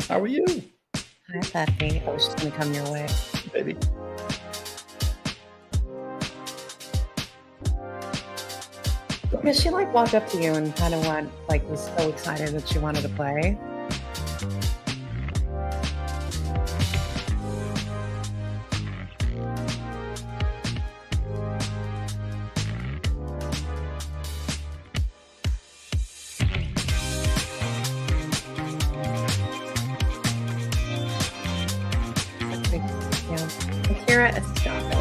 How are you? Hi, Pappy. I was just going to come your way. Baby. Because she walked up to you and kind of was so excited that she wanted to play. Akira Escapo.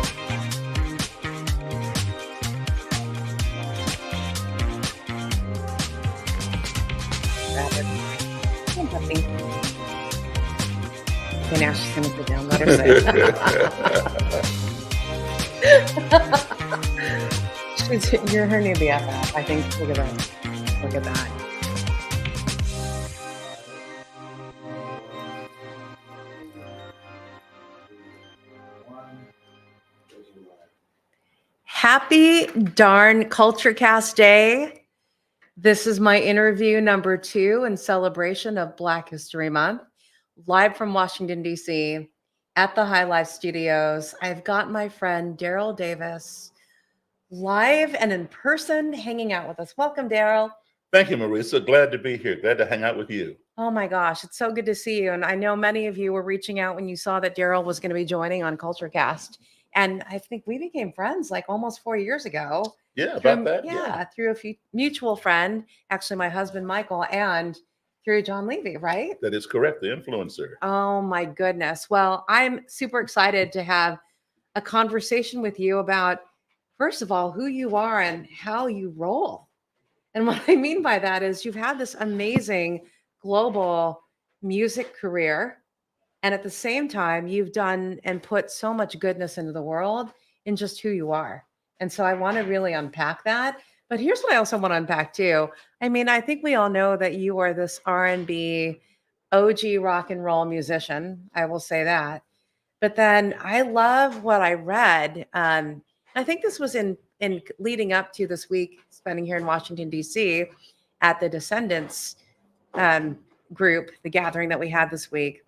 Okay, now she's gonna sit down. Let her sit. You're her new BFF. I think. Look at that. Look at that. Happy darn CultureCast Day. This is my interview number 2 in celebration of Black History Month, live from Washington, D.C. at the High Life Studios. I've got my friend Daryl Davis live and in person hanging out with us. Welcome, Daryl. Thank you, Marisa. Glad to be here. Glad to hang out with you. Oh my gosh, it's so good to see you. And I know many of you were reaching out when you saw that Daryl was going to be joining on CultureCast. And I think we became friends almost 4 years ago. Yeah, about that. Yeah, through a mutual friend, actually my husband, Michael, and through John Levy, right? That is correct, the influencer. Oh my goodness. Well, I'm super excited to have a conversation with you about, first of all, who you are and how you roll. And what I mean by that is you've had this amazing global music career. And at the same time, you've done and put so much goodness into the world in just who you are. And so I want to really unpack that. But here's what I also want to unpack too. I mean, I think we all know that you are this R&B OG rock and roll musician. I will say that. But then I love what I read. I think this was in leading up to this week spending here in Washington, D.C. at the Descendants group, the gathering that we had this week,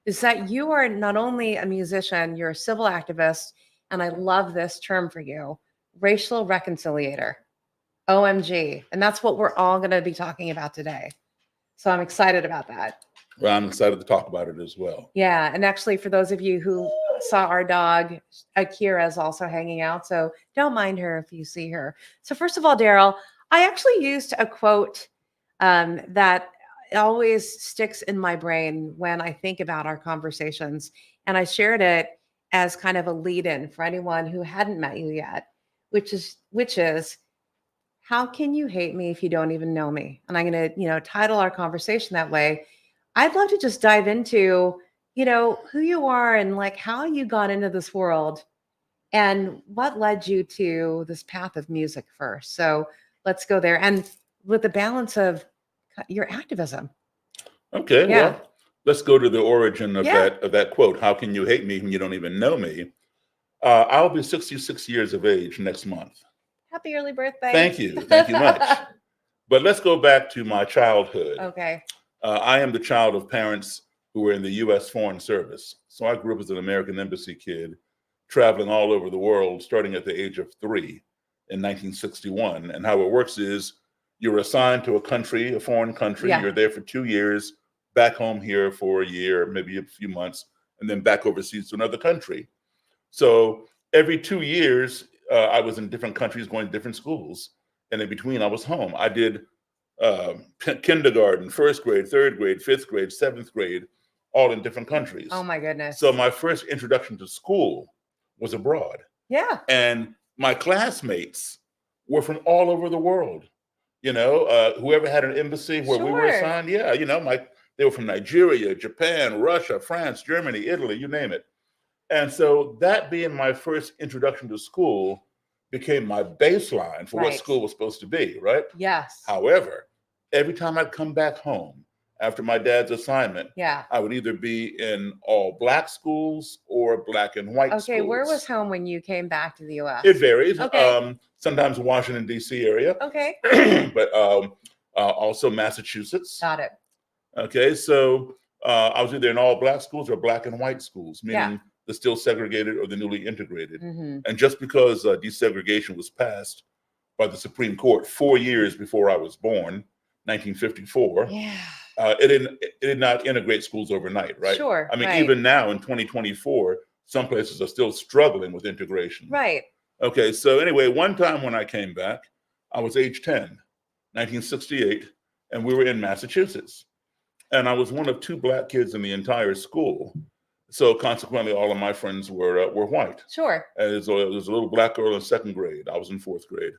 is that you are not only a musician, you're a civil activist, and I love this term for you, racial reconciliator, OMG. And that's what we're all going to be talking about today. So I'm excited about that. Well, I'm excited to talk about it as well. Yeah. And actually, for those of you who saw our dog, Akira is also hanging out. So don't mind her if you see her. So first of all, Daryl, I actually used a quote that always sticks in my brain when I think about our conversations. And I shared it as kind of a lead-in for anyone who hadn't met you yet, which is, how can you hate me if you don't even know me? And I'm going to, title our conversation that way. I'd love to just dive into, who you are and how you got into this world and what led you to this path of music first. So let's go there. And with the balance of your activism. Okay, yeah. Well, let's go to the origin of that quote. How can you hate me when you don't even know me? I'll be 66 years of age next month. Happy early birthday. Thank you. Thank you much. But let's go back to my childhood. Okay. I am the child of parents who were in the U.S. Foreign Service. So I grew up as an American Embassy kid, traveling all over the world, starting at the age of 3 in 1961. And how it works is you're assigned to a country, a foreign country. Yeah. You're there for 2 years, back home here for a year, maybe a few months, and then back overseas to another country. So every 2 years, I was in different countries, going to different schools. And in between, I was home. I did kindergarten, first grade, third grade, fifth grade, seventh grade, all in different countries. Oh my goodness. So my first introduction to school was abroad. Yeah. And my classmates were from all over the world. Whoever had an embassy where we were assigned, they were from Nigeria, Japan, Russia, France, Germany, Italy, you name it. And so that being my first introduction to school became my baseline for what school was supposed to be, right? Yes. However, every time I'd come back home after my dad's assignment, I would either be in all Black schools or Black and white schools. Okay, where was home when you came back to the U.S.? It varies. Okay. Sometimes Washington, D.C. area. Okay. But also Massachusetts. Got it. Okay, so I was either in all black schools or black and white schools, Yeah. meaning the still segregated or the newly integrated. Hmm. And just because desegregation was passed by the Supreme Court 4 years before I was born, 1954, Yeah. it did not integrate schools overnight, right? Sure. I mean, Right. even now in 2024, some places are still struggling with integration. Right. Okay, so anyway, one time when I came back, I was age 10, 1968, and we were in Massachusetts. And I was one of 2 black kids in the entire school. So consequently, all of my friends were white. Sure. And there's a little black girl in 2nd grade. I was in 4th grade.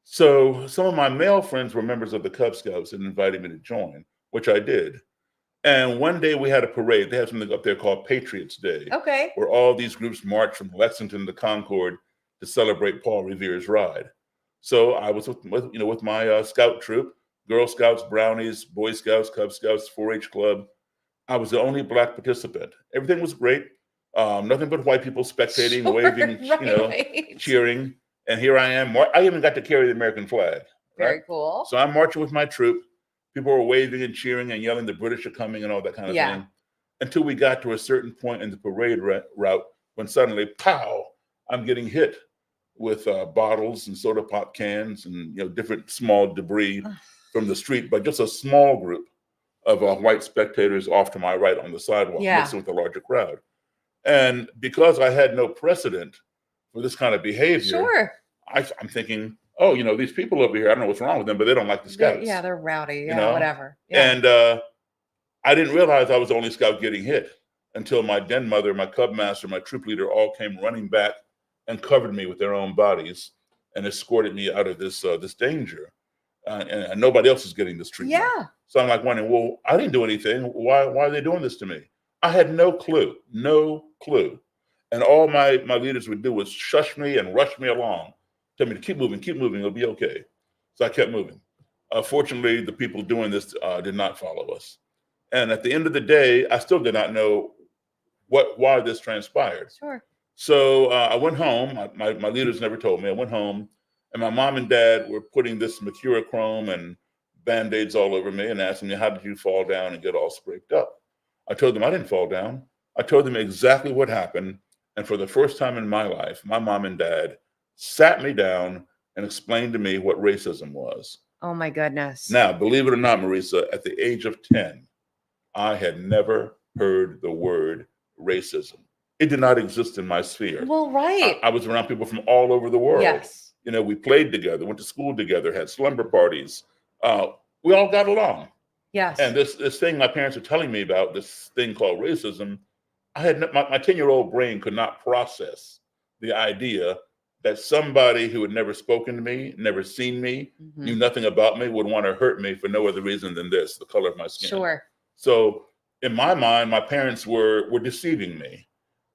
So some of my male friends were members of the Cub Scouts and invited me to join, which I did. And one day we had a parade. They had something up there called Patriots Day, Okay. where all these groups marched from Lexington to Concord to celebrate Paul Revere's ride. So I was with my scout troop, Girl Scouts, Brownies, Boy Scouts, Cub Scouts, 4-H Club. I was the only black participant. Everything was great. Nothing but white people spectating, Sure, waving, right. cheering. And here I am. I even got to carry the American flag. Very Right? cool. So I'm marching with my troop. People were waving and cheering and yelling the British are coming and all that kind of Yeah. thing. Until we got to a certain point in the parade route when suddenly, pow, I'm getting hit with bottles and soda pop cans and different small debris from the street, but just a small group of white spectators off to my right on the sidewalk, Yeah. mixing with a larger crowd. And because I had no precedent for this kind of behavior, Sure. I'm thinking, oh, these people over here, I don't know what's wrong with them, but they don't like the scouts. They're rowdy. Yeah, know? whatever. Yeah. And I didn't realize I was the only scout getting hit until my den mother, my cub master, my troop leader all came running back and covered me with their own bodies and escorted me out of this danger. And nobody else is getting this treatment. Yeah. So I'm like wondering, well, I didn't do anything. Why are they doing this to me? I had no clue. And all my leaders would do was shush me and rush me along, tell me to keep moving, it'll be okay. So I kept moving. Fortunately, the people doing this did not follow us. And at the end of the day, I still did not know why this transpired. Sure. So I went home. My leaders never told me. I went home, and my mom and dad were putting this mercurochrome and Band-Aids all over me and asking me, how did you fall down and get all scraped up? I told them I didn't fall down. I told them exactly what happened. And for the first time in my life, my mom and dad sat me down and explained to me what racism was. Oh, my goodness. Now, believe it or not, Marisa, at the age of 10, I had never heard the word racism. It did not exist in my sphere. Well, right. I was around people from all over the world. Yes. We played together, went to school together, had slumber parties. We all got along. Yes. And this thing my parents were telling me about, this thing called racism, my 10-year-old brain could not process the idea that somebody who had never spoken to me, never seen me, knew nothing about me, would want to hurt me for no other reason than this, the color of my skin. Sure. So in my mind, my parents were deceiving me.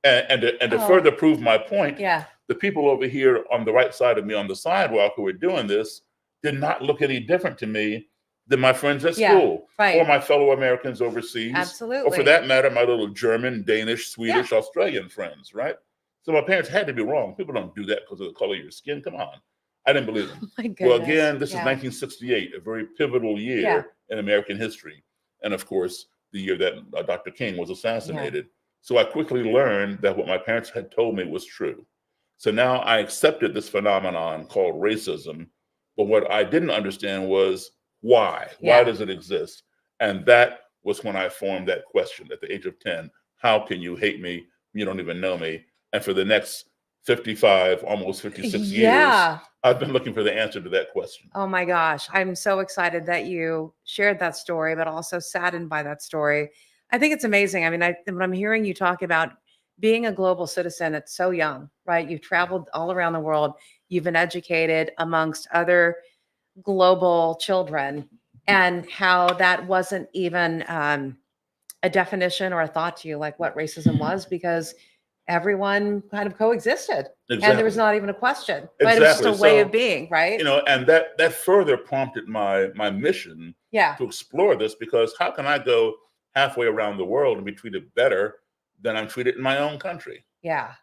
And to further prove my point, the people over here on the right side of me on the sidewalk who were doing this did not look any different to me than my friends at school or my fellow Americans overseas. Absolutely. Or for that matter, my little German, Danish, Swedish, Australian friends, right? So my parents had to be wrong. People don't do that because of the color of your skin. Come on. I didn't believe them. My goodness. Well, again, this is 1968, a very pivotal year in American history. And of course, the year that Dr. King was assassinated. So I quickly learned that what my parents had told me was true. So now I accepted this phenomenon called racism. But what I didn't understand was why? Why does it exist? And that was when I formed that question at the age of 10. How can you hate me? You don't even know me. And for the next 55, almost 56 years, I've been looking for the answer to that question. Oh my gosh. I'm so excited that you shared that story, but also saddened by that story. I think it's amazing. I mean, when I'm hearing you talk about being a global citizen at so young, right? You've traveled all around the world. You've been educated amongst other global children, and how that wasn't even a definition or a thought to you, like what racism was, because everyone kind of coexisted. Exactly. And there was not even a question, but Exactly. it was just a way of being, right? And that further prompted my mission to explore this, because how can I go halfway around the world and be treated better than I'm treated in my own country? Yeah.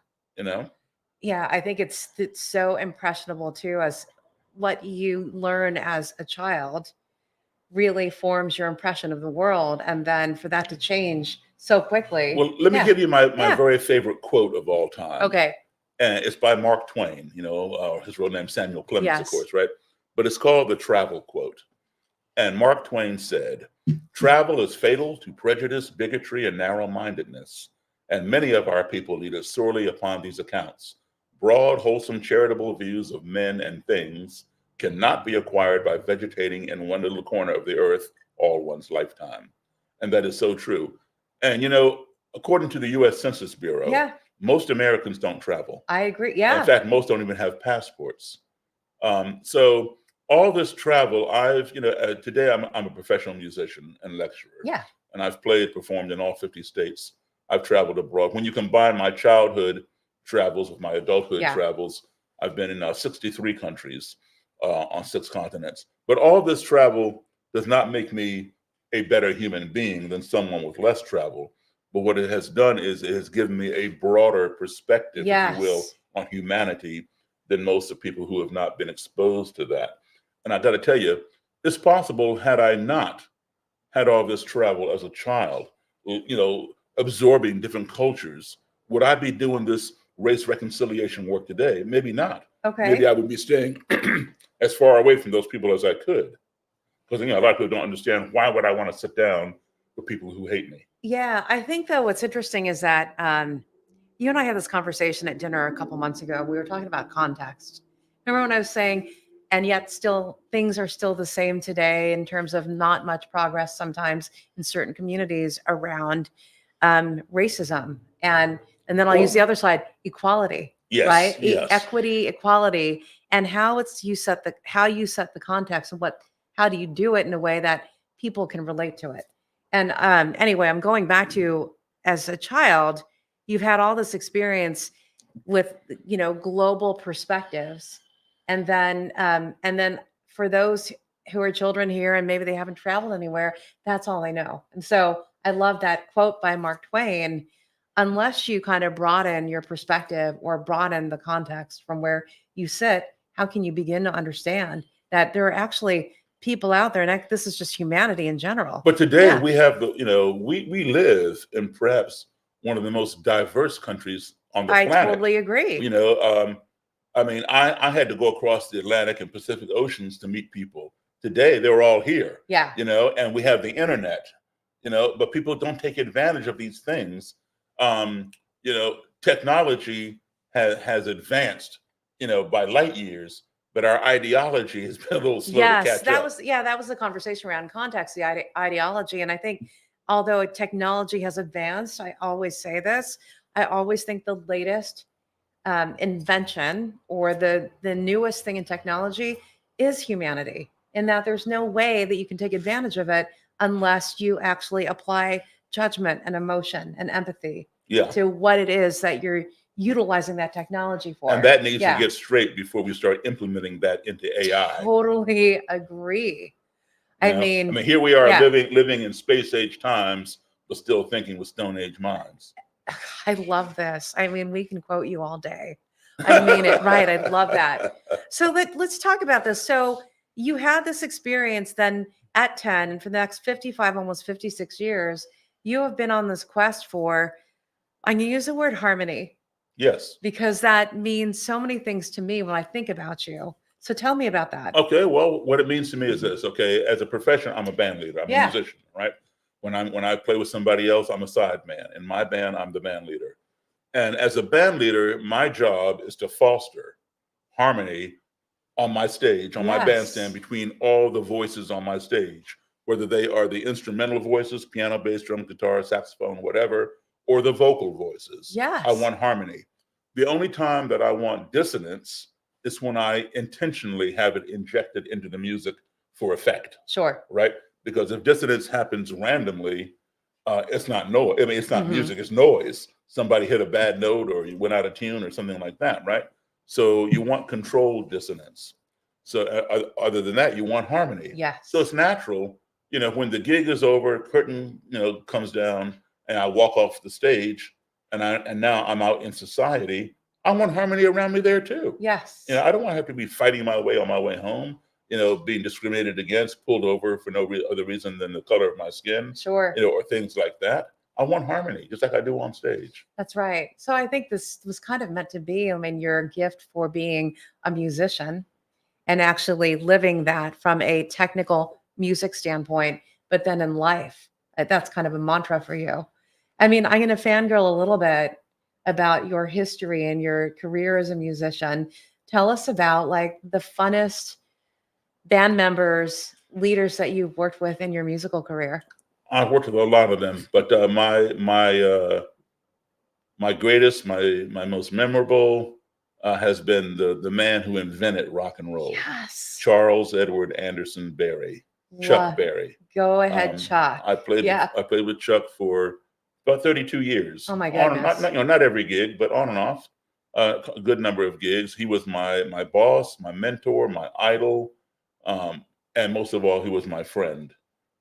Yeah, I think it's so impressionable too, as what you learn as a child really forms your impression of the world. And then for that to change so quickly. Well, let me give you my Yeah. very favorite quote of all time. Okay. And it's by Mark Twain, his real name Samuel Clemens, of Yes. course, right? But it's called the travel quote. And Mark Twain said, "Travel is fatal to prejudice, bigotry, and narrow-mindedness. And many of our people lead us sorely upon these accounts. Broad, wholesome, charitable views of men and things cannot be acquired by vegetating in one little corner of the earth all one's lifetime." And that is so true. And, according to the U.S. Census Bureau, Yeah, most Americans don't travel. I agree. In Yeah. fact, most don't even have passports. So all this travel, today I'm a professional musician and lecturer. Yeah. And I've performed in all 50 states. I've traveled abroad. When you combine my childhood travels with my adulthood travels, I've been in 63 countries on 6 continents. But all this travel does not make me a better human being than someone with less travel. But what it has done is it has given me a broader perspective, if you will, on humanity than most of people who have not been exposed to that. And I got to tell you, it's possible had I not had all this travel as a child, absorbing different cultures, would I be doing this race reconciliation work today? Maybe not. Okay. Maybe I would be staying as far away from those people as I could. Because a lot of people don't understand, why would I want to sit down with people who hate me? Yeah, I think though what's interesting is that you and I had this conversation at dinner a couple months ago. We were talking about context. Remember when I was saying, and yet still things are still the same today in terms of not much progress sometimes in certain communities around racism, and then I'll use the other side, equality. Yes, right? yes. Equity, equality, and how you set the context, and how do you do it in a way that people can relate to it. And anyway, I'm going back to, as a child, you've had all this experience with, global perspectives. And then for those who are children here and maybe they haven't traveled anywhere, that's all they know. And so I love that quote by Mark Twain. Unless you kind of broaden your perspective or broaden the context from where you sit, how can you begin to understand that there are actually people out there, and this is just humanity in general. But today we have we live in perhaps one of the most diverse countries on the planet. I totally agree. I had to go across the Atlantic and Pacific Oceans to meet people. Today they're all here. Yeah. And we have the internet. But people don't take advantage of these things. Technology has advanced, by light years. But our ideology has been a little slow to catch up. That was the conversation around context, the ideology. And I think although technology has advanced, I always say this, I always think the latest invention or the newest thing in technology is humanity, in that there's no way that you can take advantage of it unless you actually apply judgment and emotion and empathy to what it is that you're utilizing that technology for. And that needs to get straight before we start implementing that into AI. Totally agree. I mean, here we are living in space age times, but still thinking with Stone Age minds. I love this. I mean, we can quote you all day. I mean it, right? I love that. So let's talk about this. So you had this experience then at 10, and for the next 55, almost 56 years, you have been on this quest for, I'm going to use the word harmony. Yes. Because that means so many things to me when I think about you. So tell me about that. Okay. Well, what it means to me is this. Okay. As a profession, I'm a band leader. I'm a musician, right? When I play with somebody else, I'm a side man. In my band, I'm the band leader. And as a band leader, my job is to foster harmony on my stage, on my bandstand, between all the voices on my stage, whether they are the instrumental voices, piano, bass, drum, guitar, saxophone, whatever, or the vocal voices. Yes. I want harmony. The only time that I want dissonance is when I intentionally have it injected into the music for effect. Sure. Right? Because if dissonance happens randomly, it's not noise. I mean, it's not music, it's noise. Somebody hit a bad note or you went out of tune or something like that, right? So you want controlled dissonance. So other than that, you want harmony. Yes. So it's natural, when the gig is over, curtain, comes down, and I walk off the stage, and now I'm out in society, I want harmony around me there too. Yes. I don't want to have to be fighting my way on my way home. being discriminated against, pulled over for no other reason than the color of my skin, Sure. or things like that. I want harmony, just like I do on stage. That's right. So I think this was kind of meant to be, I mean, your gift for being a musician and actually living that from a technical music standpoint, but then in life, that's kind of a mantra for you. I mean, I'm going to fangirl a little bit about your history and your career as a musician. Tell us about like the funnest band members, leaders that you've worked with in your musical career. I've worked with a lot of them, but my greatest, my most memorable has been the man who invented rock and roll, Yes. Charles Edward Anderson Berry, Chuck Berry. Go ahead, Chuck. I played with Chuck for about 32 years. Oh my On, goodness. not every gig, but on and off, a good number of gigs. He was my boss, my mentor, my idol, and most of all, he was my friend.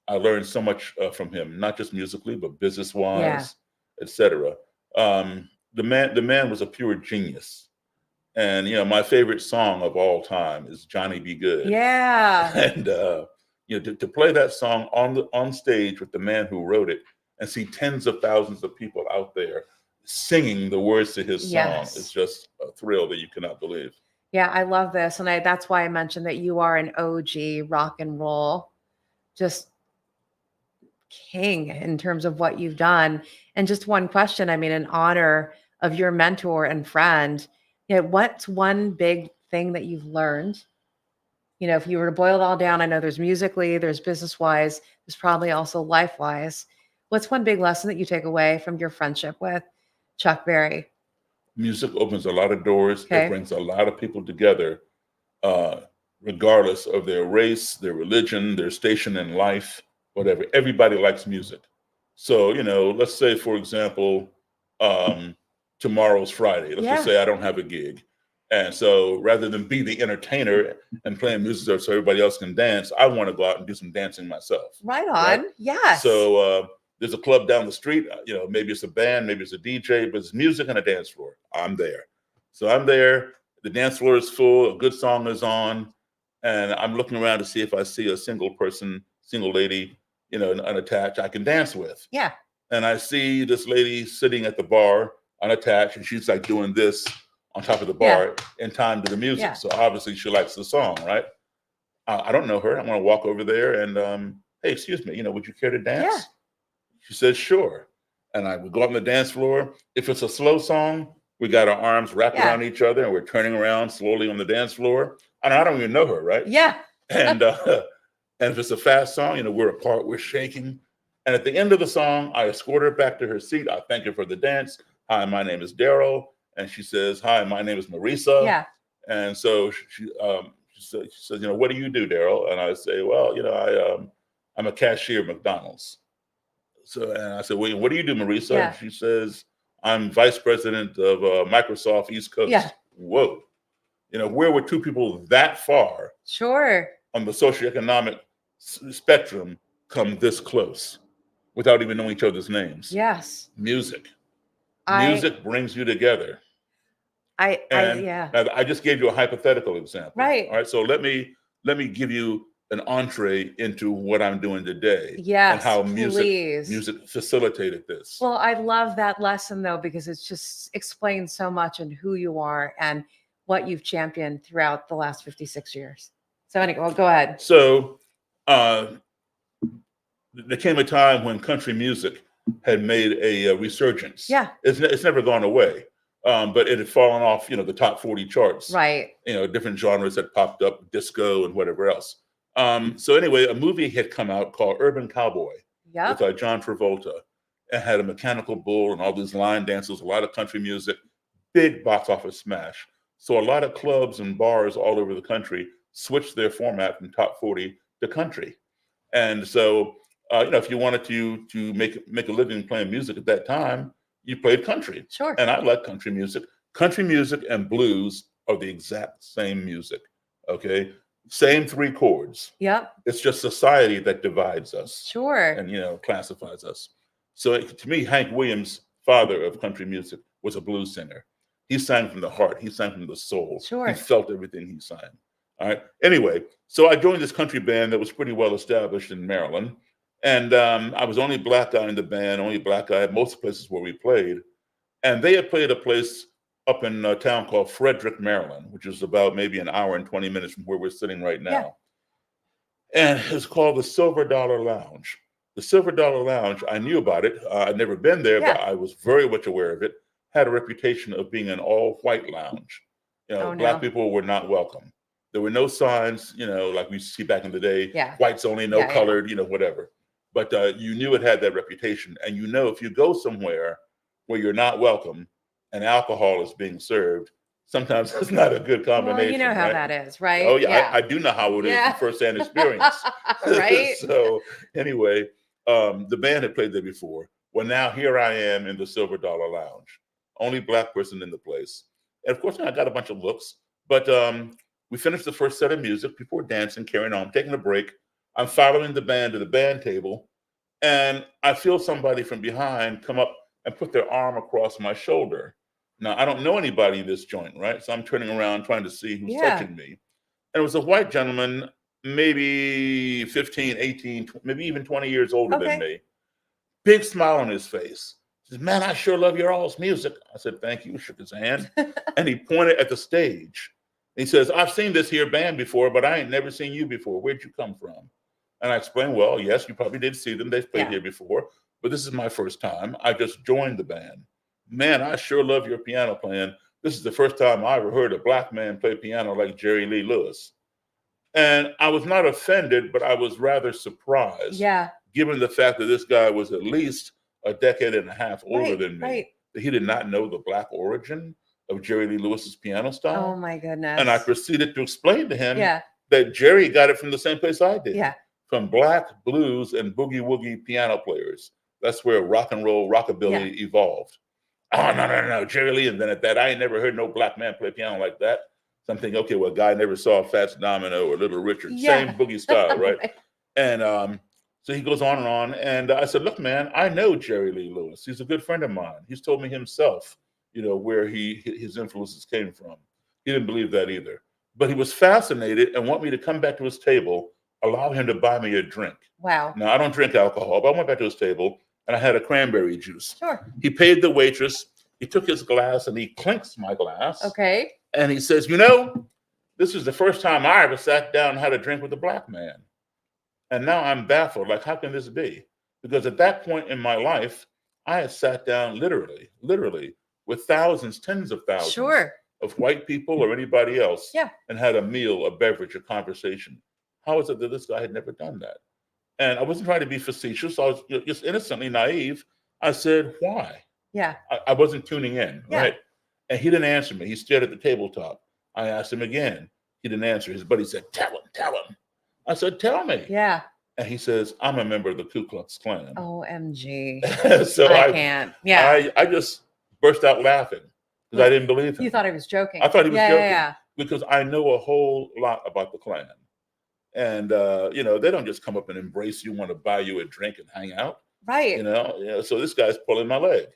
I learned so much from him, not just musically, but business-wise, etc. The man was a pure genius. And my favorite song of all time is "Johnny Be Good." Yeah. And to play that song on stage with the man who wrote it, and see tens of thousands of people out there singing the words to his song is just a thrill that you cannot believe. Yeah, I love this, and that's why I mentioned that you are an OG rock and roll, just king in terms of what you've done. And just one question, I mean, in honor of your mentor and friend, what's one big thing that you've learned? If you were to boil it all down, I know there's musically, there's business-wise, there's probably also life-wise. What's one big lesson that you take away from your friendship with Chuck Berry? Music opens a lot of doors. Okay. It brings a lot of people together, regardless of their race, their religion, their station in life, whatever. Everybody likes music. So, let's say, for example, tomorrow's Friday. Let's just say I don't have a gig. And so rather than be the entertainer and playing music so everybody else can dance, I want to go out and do some dancing myself. Right on. Right? Yes. So there's a club down the street, maybe it's a band, maybe it's a DJ, but it's music and a dance floor. I'm there. So I'm there. The dance floor is full. A good song is on. And I'm looking around to see if I see a single lady, unattached I can dance with. Yeah. And I see this lady sitting at the bar unattached, and she's like doing this on top of the bar in time to the music. Yeah. So obviously she likes the song, right? I don't know her. I'm going to walk over there and, hey, excuse me, would you care to dance? Yeah. She says, sure. And I would go on the dance floor. If it's a slow song, we got our arms wrapped around each other and we're turning around slowly on the dance floor. And I don't even know her, right? Yeah. And if it's a fast song, we're apart, we're shaking. And at the end of the song, I escort her back to her seat. I thank her for the dance. Hi, my name is Daryl. And she says, hi, my name is Marisa. Yeah. And so she says, what do you do, Daryl? And I say, well, I'm a cashier at McDonald's. So, and I said, well, what do you do, Marisa? Yeah. And she says, I'm vice president of Microsoft East Coast. Yeah. Whoa. Where were two people that far on the socioeconomic spectrum come this close without even knowing each other's names? Yes. Music brings you together. I just gave you a hypothetical example. Right. All right. So let me give you an entree into what I'm doing today. Yes. And how music facilitated this. Well, I love that lesson though, because it's just explains so much in who you are and what you've championed throughout the last 56 years. So anyway, well, go ahead. So there came a time when country music had made a resurgence. Yeah. It's never gone away. But it had fallen off, the top 40 charts. Right. Different genres that popped up, disco and whatever else. So anyway, a movie had come out called Urban Cowboy with John Travolta. It had a mechanical bull and all these line dancers, a lot of country music, big box office smash. So a lot of clubs and bars all over the country switched their format from top 40 to country. And so, if you wanted to make a living playing music at that time, you played country. Sure. And I like country music. Country music and blues are the exact same music. Okay. Same three chords. Yep. It's just society that divides us. Sure. And, classifies us. So to me, Hank Williams, father of country music, was a blues singer. He sang from the heart. He sang from the soul. Sure. He felt everything he sang. All right. Anyway, so I joined this country band that was pretty well established in Maryland. And I was only black guy in the band, only black guy at most places where we played. And they had played a place up in a town called Frederick, Maryland, which is about maybe an hour and 20 minutes from where we're sitting right now. And it's called the Silver Dollar Lounge. The Silver Dollar Lounge, I knew about it. I'd never been there, but I was very much aware of it. Had a reputation of being an all-white lounge. Black people were not welcome. There were no signs, like we see back in the day, whites only, no colored, whatever. But you knew it had that reputation. And if you go somewhere where you're not welcome and alcohol is being served, sometimes it's not a good combination. Well, you know how that is, right? Oh, yeah. I do know how it is from firsthand experience. Right. So anyway, the band had played there before. Well, now here I am in the Silver Dollar Lounge, only black person in the place. And of course, I got a bunch of looks, but we finished the first set of music. People were dancing, carrying on, taking a break. I'm following the band to the band table, and I feel somebody from behind come up and put their arm across my shoulder. Now, I don't know anybody in this joint, right? So I'm turning around trying to see who's touching me. And it was a white gentleman, maybe 15, 18, maybe even 20 years older than me. Big smile on his face. He says, "Man, I sure love your all's music." I said, "Thank you." Shook his hand. And he pointed at the stage. He says, "I've seen this here band before, but I ain't never seen you before. Where'd you come from?" And I explained, "Well, yes, you probably did see them. They've played here before, but this is my first time. I just joined the band. Man, I sure love your piano playing. This is the first time I ever heard a black man play piano like Jerry Lee Lewis." And I was not offended, but I was rather surprised, given the fact that this guy was at least a decade and a half older than me, that he did not know the black origin of Jerry Lee Lewis's piano style. Oh my goodness. And I proceeded to explain to him that Jerry got it from the same place I did. From black, blues, and boogie-woogie piano players. That's where rock and roll, rockabilly evolved. "Oh, no, Jerry Lee invented that. I ain't never heard no black man play piano like that." So I'm thinking, okay, well, a guy never saw Fats Domino or Little Richard. Same boogie style, right? And so he goes on. And I said, "Look, man, I know Jerry Lee Lewis. He's a good friend of mine. He's told me himself, where his influences came from." He didn't believe that either. But he was fascinated and wanted me to come back to his table, allow him to buy me a drink. Wow. Now, I don't drink alcohol, but I went back to his table and I had a cranberry juice. Sure. He paid the waitress. He took his glass and he clinks my glass. Okay. And he says, "This is the first time I ever sat down and had a drink with a black man." And now I'm baffled. Like, how can this be? Because at that point in my life, I had sat down literally with thousands, tens of thousands of white people or anybody else and had a meal, a beverage, a conversation. How is it that this guy had never done that? And I wasn't trying to be facetious. I was just innocently naive. I said, "Why?" I wasn't tuning in, right? And he didn't answer me. He stared at the tabletop. I asked him again. He didn't answer. His buddy said, tell him. I said, "Tell me." And he says, "I'm a member of the Ku Klux Klan." OMG. So I can't. I just burst out laughing because I didn't believe him. You thought he was joking. I thought he was joking because I know a whole lot about the Klan. And, they don't just come up and embrace you, want to buy you a drink and hang out. Right. So this guy's pulling my leg.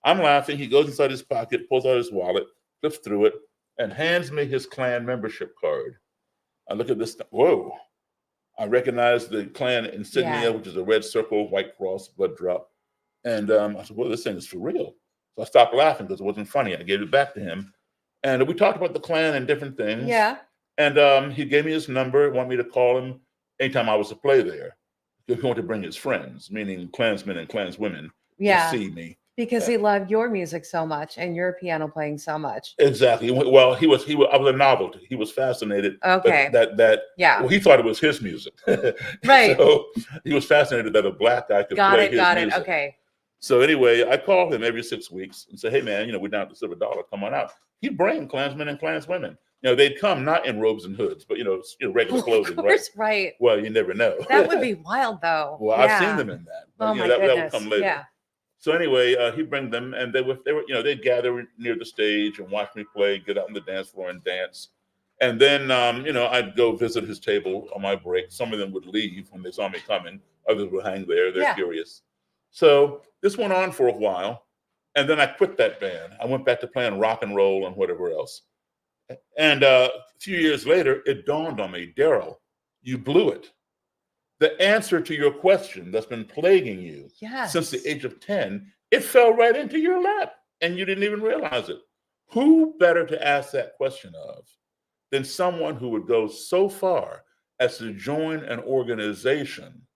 I'm laughing. He goes inside his pocket, pulls out his wallet, flips through it, and hands me his Klan membership card. I look at this. Whoa. I recognize the Klan insignia, which is a red circle, white cross, blood drop. And I said, "Well, this thing is for real." So I stopped laughing because it wasn't funny. I gave it back to him. And we talked about the Klan and different things. And he gave me his number, wanted me to call him anytime I was to play there. He wanted to bring his friends, meaning Klansmen and Klanswomen, to see me. Because he loved your music so much and your piano playing so much. Exactly. Well, I was a novelty. He was fascinated. Okay. Well, he thought it was his music. Right. So he was fascinated that a black guy could play his music. Got it. Okay. So anyway, I called him every 6 weeks and said, "Hey, man, we're down at the Silver Dollar. Come on out." He'd bring Klansmen and Klanswomen. They'd come not in robes and hoods, but regular clothing, of course, right? Well, you never know. That would be wild, though. Well, I've seen them in that. But, my that goodness. would come later. So anyway, he'd bring them, and they were, they'd gather near the stage and watch me play, get out on the dance floor and dance. And then, I'd go visit his table on my break. Some of them would leave when they saw me coming. Others would hang there. They're curious. So this went on for a while. And then I quit that band. I went back to playing rock and roll and whatever else. And a few years later, it dawned on me, Daryl, you blew it. The answer to your question that's been plaguing you since the Yes. age of 10, it fell right into your lap and you didn't even realize it. Who better to ask that question of than someone who would go so far as to join an organization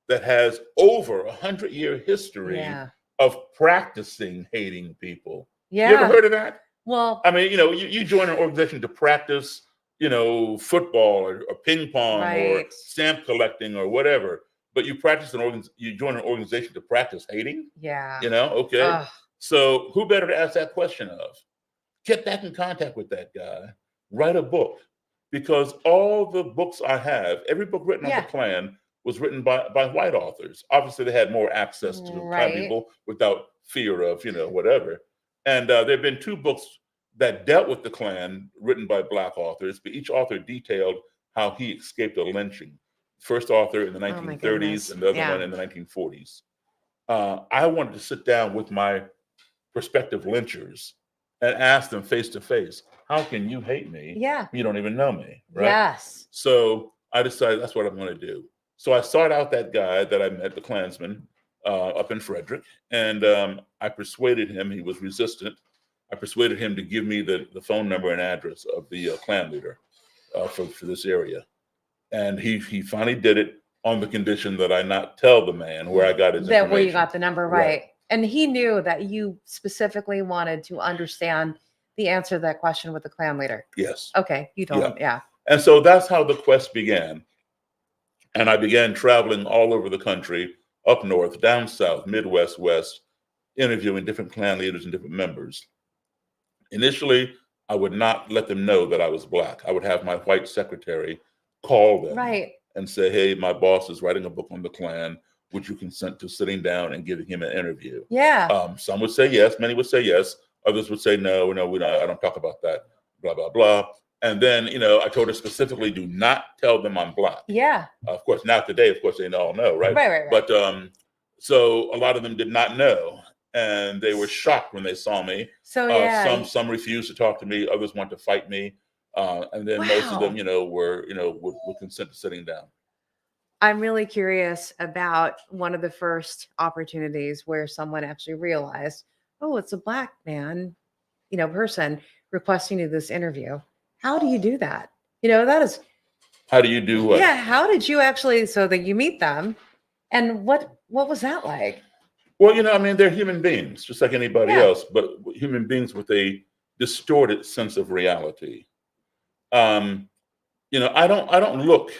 that has over 100-year history Yeah. of practicing hating people? You ever Yeah. heard of that? Well, I mean, you join an organization to practice, football or ping pong or right. stamp collecting or whatever, but you join an organization to practice hating, Yeah. okay. Ugh. So who better to ask that question of? Get back in contact with that guy, write a book, because all the books I have, every book written on the Yeah. Klan was written by white authors. Obviously, they had more access to Klan Right. people without fear of, whatever. And there have been two books that dealt with the Klan written by Black authors, but each author detailed how he escaped a lynching. First author in the Oh my 1930s goodness. and the other Yeah. one in the 1940s. I wanted to sit down with my prospective lynchers and ask them face to face, how can you hate me? Yeah. You don't even know me, right? Yes. So I decided that's what I'm going to do. So I sought out that guy that I met, the Klansman, up in Frederick, and I persuaded him. He was resistant. I persuaded him to give me the phone number and address of the Klan leader for this area, and he finally did it on the condition that I not tell the man where I got his That where you information. got the number right. And he knew that you specifically wanted to understand the answer to that question with the Klan leader. Yes. Okay. You told him. Yeah. And so that's how the quest began. And I began traveling all over the country, up north, down south, Midwest, West, interviewing different Klan leaders and different members. Initially, I would not let them know that I was Black. I would have my white secretary call them Right. and say, hey, my boss is writing a book on the Klan. Would you consent to sitting down and giving him an interview? Yeah. Some would say yes. Many would say yes. Others would say no, I don't talk about that, blah, blah, blah. And then, I told her specifically, do not tell them I'm Black. Yeah. Of course, now today, of course, they all know, right? Right. But so a lot of them did not know, and they were shocked when they saw me. So yeah. Some refused to talk to me. Others wanted to fight me, and then most of them, would consent to sitting down. I'm really curious about one of the first opportunities where someone actually realized, oh, it's a Black man, person requesting to this interview. How do you do that? That is. How do you do what? Yeah. How did you actually, so that you meet them, and what was that like? Well, they're human beings, just like anybody else, but human beings with a distorted sense of reality. I don't look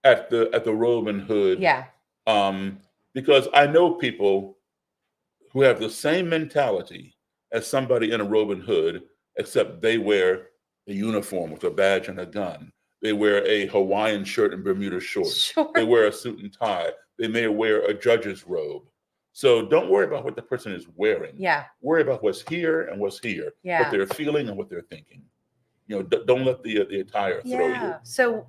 at the robe and hood. Yeah. Because I know people who have the same mentality as somebody in a robe and hood, except they wear a uniform with a badge and a gun. They wear a Hawaiian shirt and Bermuda shorts. Sure. They wear a suit and tie. They may wear a judge's robe. So don't worry about what the person is wearing. Yeah. Worry about what's here and what's here. Yeah. What they're feeling and what they're thinking. Don't let the attire throw you. So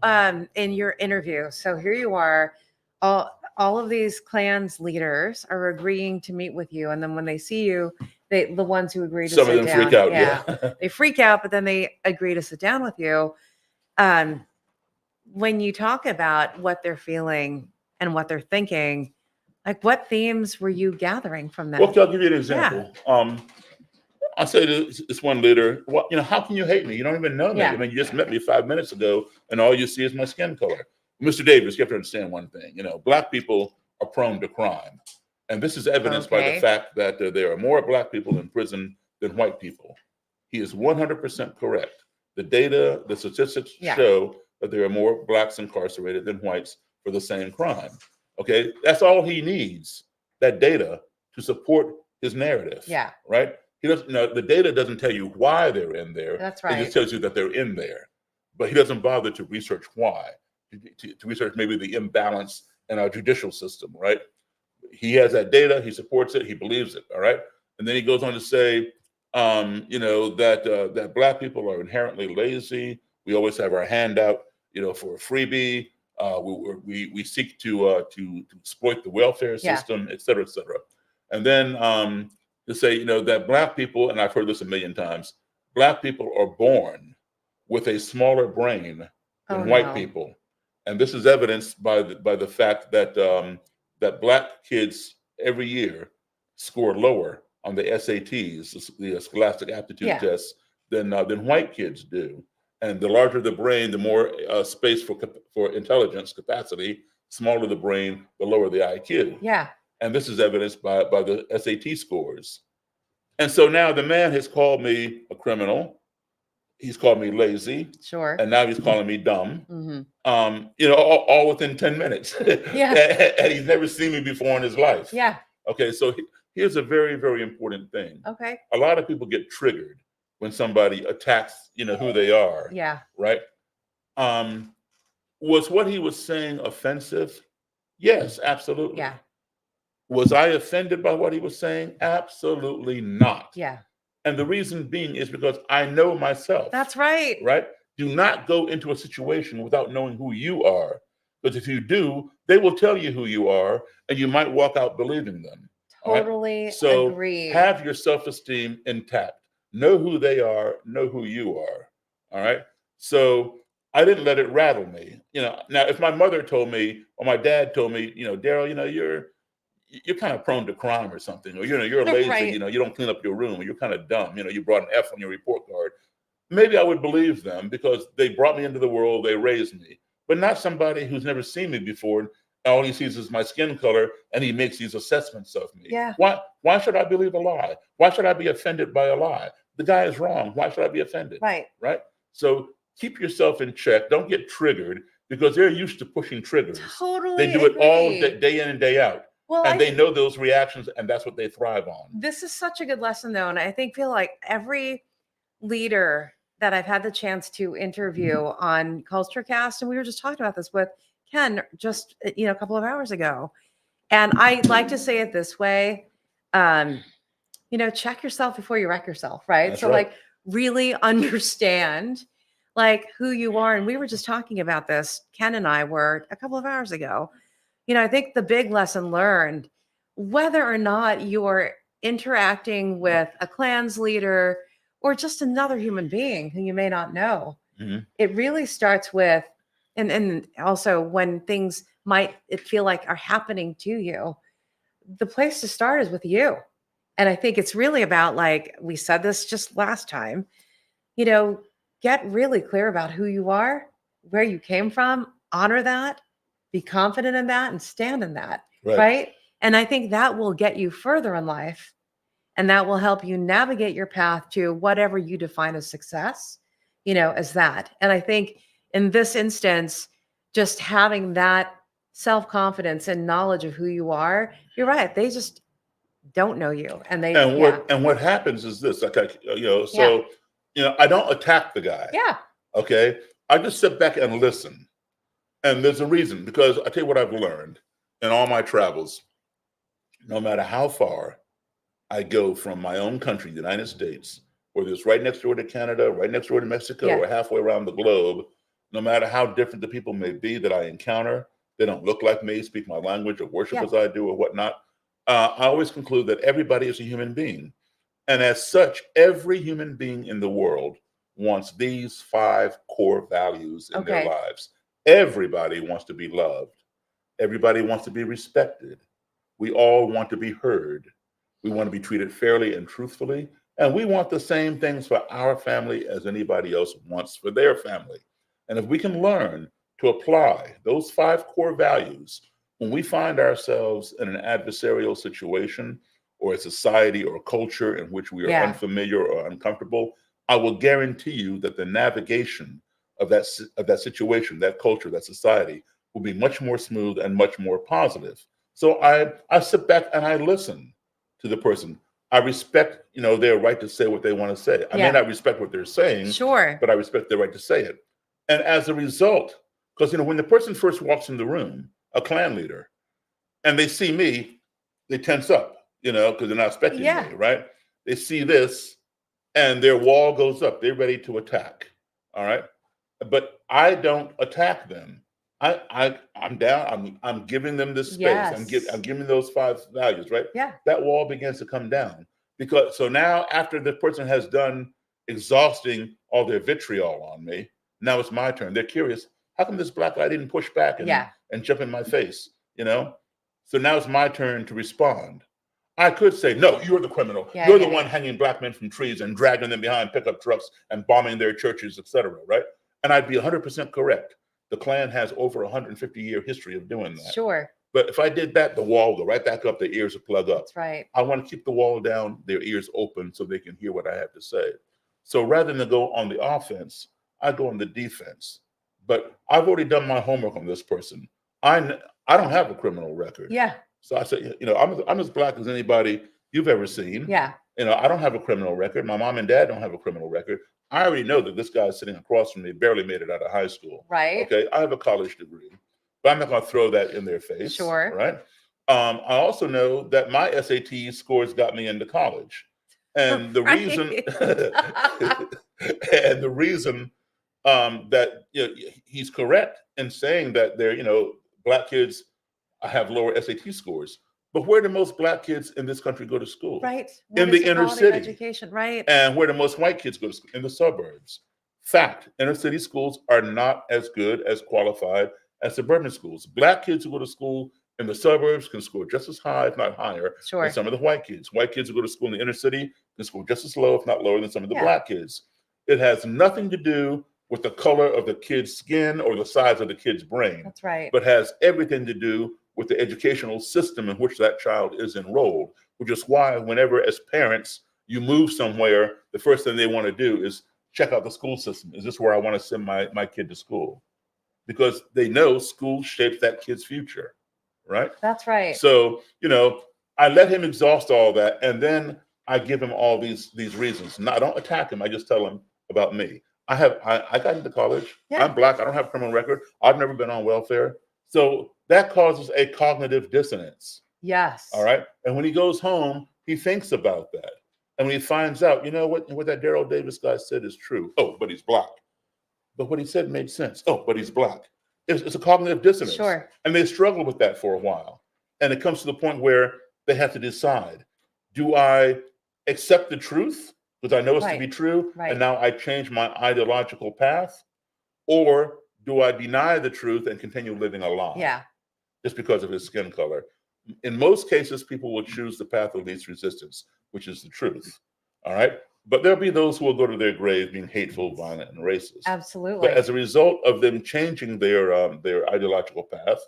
in your interview, so here you are, all of these Klans leaders are agreeing to meet with you, and then when they see you, the ones who agree to Some sit of them down, freak out. Yeah. they freak out, but then they agree to sit down with you. When you talk about what they're feeling and what they're thinking, like what themes were you gathering from them? Well, I'll give you an example. I say to this one leader, well, how can you hate me? You don't even know me. Yeah. I mean, you just met me 5 minutes ago, and all you see is my skin color. Mr. Davis, you have to understand one thing. Black people are prone to crime. And this is evidenced by the fact that there are more Black people in prison than white people. He is 100% correct. The data, the statistics show that there are more Blacks incarcerated than whites for the same crime. Okay, that's all he needs, that data, to support his narrative. Yeah. Right? He doesn't know, the data doesn't tell you why they're in there. That's right. It just tells you that they're in there. But he doesn't bother to research why, to research maybe the imbalance in our judicial system, right? He has that data, he supports it, he believes it, all right? And then he goes on to say, that Black people are inherently lazy. We always have our hand out, for a freebie. We seek to exploit the welfare system, et cetera, et cetera. And then to say, that Black people, and I've heard this a million times, Black people are born with a smaller brain Oh than white no. people. And this is evidenced by the fact that that Black kids every year score lower on the SATs, the Scholastic Aptitude Yeah. Tests, than white kids do. And the larger the brain, the more space for intelligence capacity. Smaller the brain, the lower the IQ. Yeah. And this is evidenced by the SAT scores. And so now the man has called me a criminal. He's called me lazy, Sure. and now he's calling me dumb. Mm-hmm. All within 10 minutes. Yeah. And he's never seen me before in his life. Yeah. Okay, so here's a very, very important thing. Okay. A lot of people get triggered when somebody attacks, who they are. Yeah. Right? Was what he was saying offensive? Yes, absolutely. Yeah. Was I offended by what he was saying? Absolutely not. Yeah. And the reason being is because I know myself. That's right. Right? Do not go into a situation without knowing who you are. Because if you do, they will tell you who you are, and you might walk out believing them. Totally So agree. have your self-esteem intact. Know who they are, know who you are. All right. So I didn't let it rattle me. Now if my mother told me or my dad told me, Daryl, you're kind of prone to crime or something, or you're lazy, Right. you don't clean up your room, or you're kind of dumb, you brought an F on your report card. Maybe I would believe them because they brought me into the world, they raised me, but not somebody who's never seen me before. And all he sees is my skin color, and he makes these assessments of me. Yeah. Why should I believe a lie? Why should I be offended by a lie? The guy is wrong. Why should I be offended? Right. Right. So keep yourself in check. Don't get triggered because they're used to pushing triggers. Totally. They do it all day in and day out. Well, and they know those reactions, and that's what they thrive on. This is such a good lesson, though. And I feel like every leader that I've had the chance to interview on CultureCast, and we were just talking about this with Ken just a couple of hours ago. And I like to say it this way, check yourself before you wreck yourself, right? That's so right. Like really understand like who you are. And we were just talking about this, Ken and I were a couple of hours ago. I think the big lesson learned, whether or not you're interacting with a Klan's leader or just another human being who you may not know, it really starts with, and also when things might feel like are happening to you, the place to start is with you. And I think it's really about, like we said this just last time, get really clear about who you are, where you came from, honor that, be confident in that, and stand in that. Right. And I think that will get you further in life, and that will help you navigate your path to whatever you define as success, as that. And I think in this instance, just having that self-confidence and knowledge of who you are, you're right. They just don't know you. And what happens is this, like, I don't attack the guy. Yeah. Okay. I just sit back and listen. And there's a reason, because I tell you what I've learned in all my travels. No matter how far I go from my own country, the United States, whether it's right next door to Canada, right next door to Mexico, or halfway around the globe, no matter how different the people may be that I encounter, they don't look like me, speak my language, or worship as I do, or whatnot. I always conclude that everybody is a human being. And as such, every human being in the world wants these 5 core values in their lives. Everybody wants to be loved. Everybody wants to be respected. We all want to be heard. We want to be treated fairly and truthfully. And we want the same things for our family as anybody else wants for their family. And if we can learn to apply those 5 core values when we find ourselves in an adversarial situation or a society or a culture in which we are unfamiliar or uncomfortable, I will guarantee you that the navigation of that situation, that culture, that society will be much more smooth and much more positive. So I sit back and I listen to the person. I respect, their right to say what they want to say. I may not respect what they're saying, but I respect their right to say it. And as a result, because when the person first walks in the room, a Klan leader, and they see me, they tense up, because they're not expecting me, right? They see this, and their wall goes up. They're ready to attack. All right. But I don't attack them. I'm down. I'm giving them this space. I'm giving those 5 values, right? Yeah. That wall begins to come down, because so now after the person has done exhausting all their vitriol on me. Now it's my turn. They're curious. How come this black guy didn't push back and jump in my face? So now it's my turn to respond. I could say, no, you're the criminal. You're the one hanging black men from trees and dragging them behind pickup trucks and bombing their churches, etc. Right? And I'd be 100% correct. The Klan has over 150-year history of doing that. Sure. But if I did that, the wall would go right back up, their ears would plug up. That's right. I want to keep the wall down, their ears open so they can hear what I have to say. So rather than go on the offense, I go on the defense. But I've already done my homework on this person. I don't have a criminal record. Yeah. So I said, I'm as black as anybody you've ever seen. Yeah. I don't have a criminal record. My mom and dad don't have a criminal record. I already know that this guy sitting across from me barely made it out of high school. Right. Okay. I have a college degree, but I'm not going to throw that in their face. Sure. Right. I also know that my SAT scores got me into college. And the reason that he's correct in saying that black kids have lower SAT scores. But where do most black kids in this country go to school? Right. In the inner city. Education, right. And where do most white kids go to school? In the suburbs. Fact, inner city schools are not as good as qualified as suburban schools. Black kids who go to school in the suburbs can score just as high, if not higher, sure, than some of the white kids. White kids who go to school in the inner city can score just as low, if not lower, than some of the black kids. It has nothing to do with the color of the kid's skin or the size of the kid's brain. That's right. But has everything to do with the educational system in which that child is enrolled, which is why whenever as parents you move somewhere, the first thing they want to do is check out the school system. Is this where I want to send my kid to school? Because they know school shapes that kid's future, right? That's right. So, I let him exhaust all that, and then I give him all these reasons. I don't attack him. I just tell him about me. I got into college. Yeah. I'm black. I don't have a criminal record. I've never been on welfare. So that causes a cognitive dissonance. Yes. All right. And when he goes home, he thinks about that. And when he finds out, what that Daryl Davis guy said is true. Oh, but he's black. But what he said made sense. Oh, but he's black. It's a cognitive dissonance. Sure. And they struggle with that for a while. And it comes to the point where they have to decide, do I accept the truth because I know it's to be true, and now I change my ideological path? Or do I deny the truth and continue living a lie? Yeah. Just because of his skin color. In most cases, people will choose the path of least resistance, which is the truth. All right. But there'll be those who will go to their grave being hateful, violent, and racist. Absolutely. But as a result of them changing their ideological path,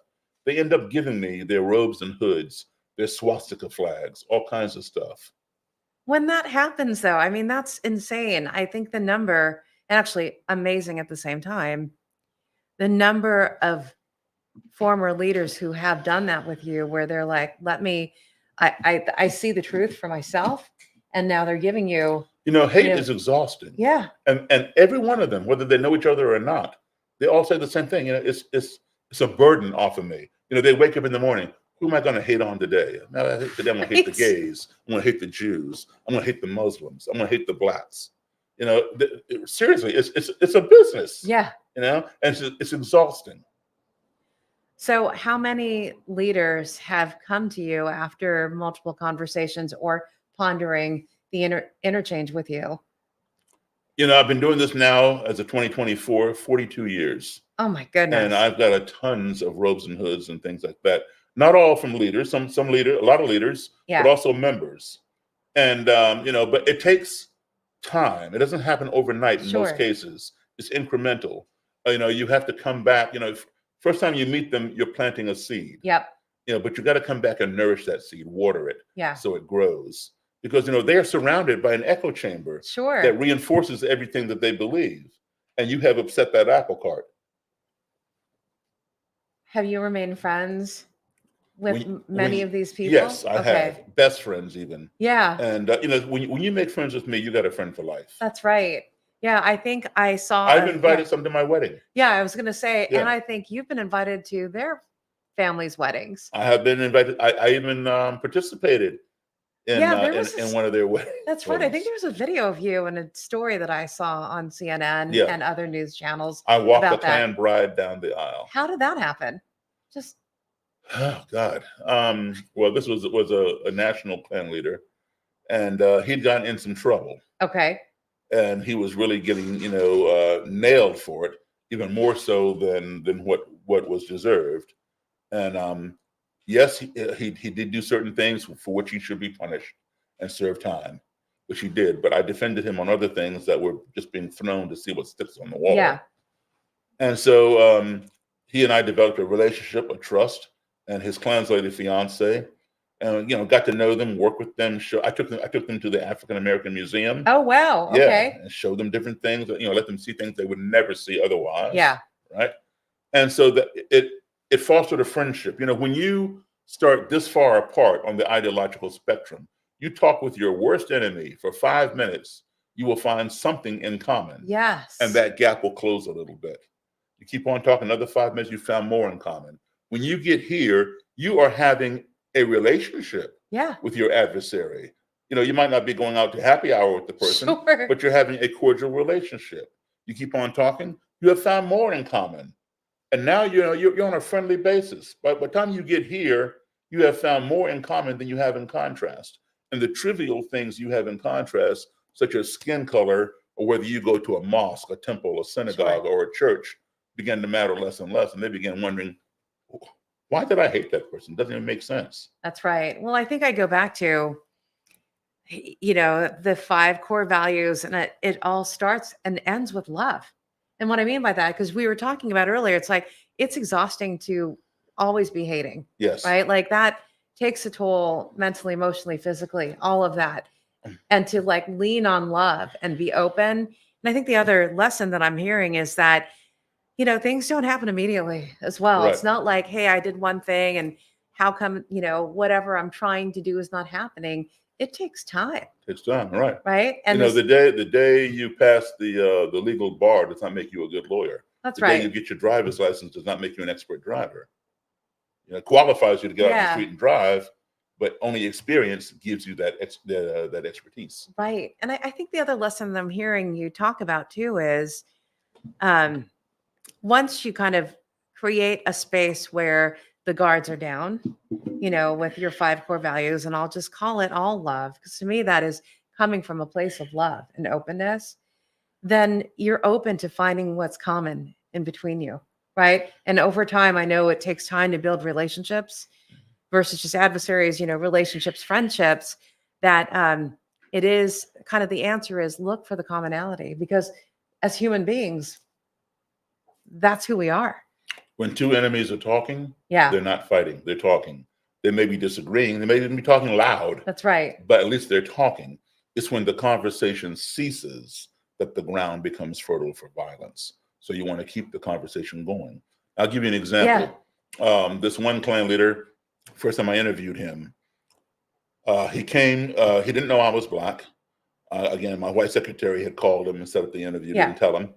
they end up giving me their robes and hoods, their swastika flags, all kinds of stuff. When that happens, though, I mean, that's insane. I think the number, and actually amazing at the same time, the number of former leaders who have done that with you, where they're like, I see the truth for myself, and now they're giving you. Hate is exhausting. Yeah. And every one of them, whether they know each other or not, they all say the same thing. It's a burden off of me. They wake up in the morning. Who am I going to hate on today? Now, today I'm going to hate the gays. I'm going to hate the Jews. I'm going to hate the Muslims. I'm going to hate the blacks. Seriously, it's a business. Yeah. And it's exhausting. So how many leaders have come to you after multiple conversations or pondering the interchange with you? I've been doing this now as of 2024, 42 years. Oh my goodness. And I've got a tons of robes and hoods and things like that. Not all from leaders, some leaders, a lot of leaders, but also members. And, but it takes time. It doesn't happen overnight in most cases. It's incremental. You have to come back, first time you meet them, you're planting a seed. Yep. But you got to come back and nourish that seed, water it. Yeah. So it grows. Because, they're surrounded by an echo chamber that reinforces everything that they believe. And you have upset that apple cart. Have you remained friends with many of these people? Yes, I have. Best friends even. Yeah. And, when you make friends with me, you got a friend for life. That's right. Yeah, I think I saw. I've invited some to my wedding. Yeah, I was going to say, and I think you've been invited to their family's weddings. I have been invited. I even participated in one of their weddings. That's right. I think there was a video of you and a story that I saw on CNN and other news channels. I walked the Klan bride down the aisle. How did that happen? Oh God. Well, this was a national Klan leader, and he'd gotten in some trouble. Okay. and he was really getting, nailed for it, even more so than what was deserved. And yes, he did do certain things for which he should be punished and serve time, which he did. But I defended him on other things that were just being thrown to see what sticks on the wall. Yeah. And so he and I developed a relationship, a trust, and his translated fiance, and got to know them, work with them. I took them to the African American Museum. Oh, wow. Yeah, Okay. and show them different things. Let them see things they would never see otherwise. Yeah. Right. And so that it fostered a friendship. When you start this far apart on the ideological spectrum, you talk with your worst enemy for 5 minutes, you will find something in common. Yes. And that gap will close a little bit. You keep on talking another 5 minutes, you found more in common. When you get here, you are having a relationship with your adversary. You might not be going out to happy hour with the person, Sure. but you're having a cordial relationship. You keep on talking, you have found more in common. And now you're on a friendly basis. By the time you get here, you have found more in common than you have in contrast. And the trivial things you have in contrast, such as skin color, or whether you go to a mosque, a temple, a synagogue, or a church, begin to matter less and less. And they begin wondering, why did I hate that person? Doesn't even make sense. That's right. Well, I think I go back to, the 5 core values, and it all starts and ends with love. And what I mean by that, because we were talking about earlier, it's like, it's exhausting to always be hating. Yes. Right? Like that takes a toll mentally, emotionally, physically, all of that. And to lean on love and be open. And I think the other lesson that I'm hearing is that, things don't happen immediately as well. Right. It's not like, hey, I did one thing and how come, whatever I'm trying to do is not happening. It takes time. It's time, right? Right. And the day you pass the legal bar does not make you a good lawyer. That's right. The day you get your driver's license does not make you an expert driver. It qualifies you to get out on the street and drive, but only experience gives you that expertise. Right. And I think the other lesson that I'm hearing you talk about too is once you kind of create a space where the guards are down, with your 5 core values, and I'll just call it all love, because to me that is coming from a place of love and openness, then you're open to finding what's common in between you, right? And over time, I know it takes time to build relationships versus just adversaries, relationships, friendships, that it is kind of, the answer is look for the commonality, because as human beings, that's who we are. When 2 enemies are talking, Yeah. they're not fighting, they're talking. They may be disagreeing, they may even be talking loud. That's right. But at least they're talking. It's when the conversation ceases that the ground becomes fertile for violence. So you want to keep the conversation going. I'll give you an example. This one clan leader, first time I interviewed him, he came, he didn't know I was Black. Again, my white secretary had called him and set up the interview, didn't tell him.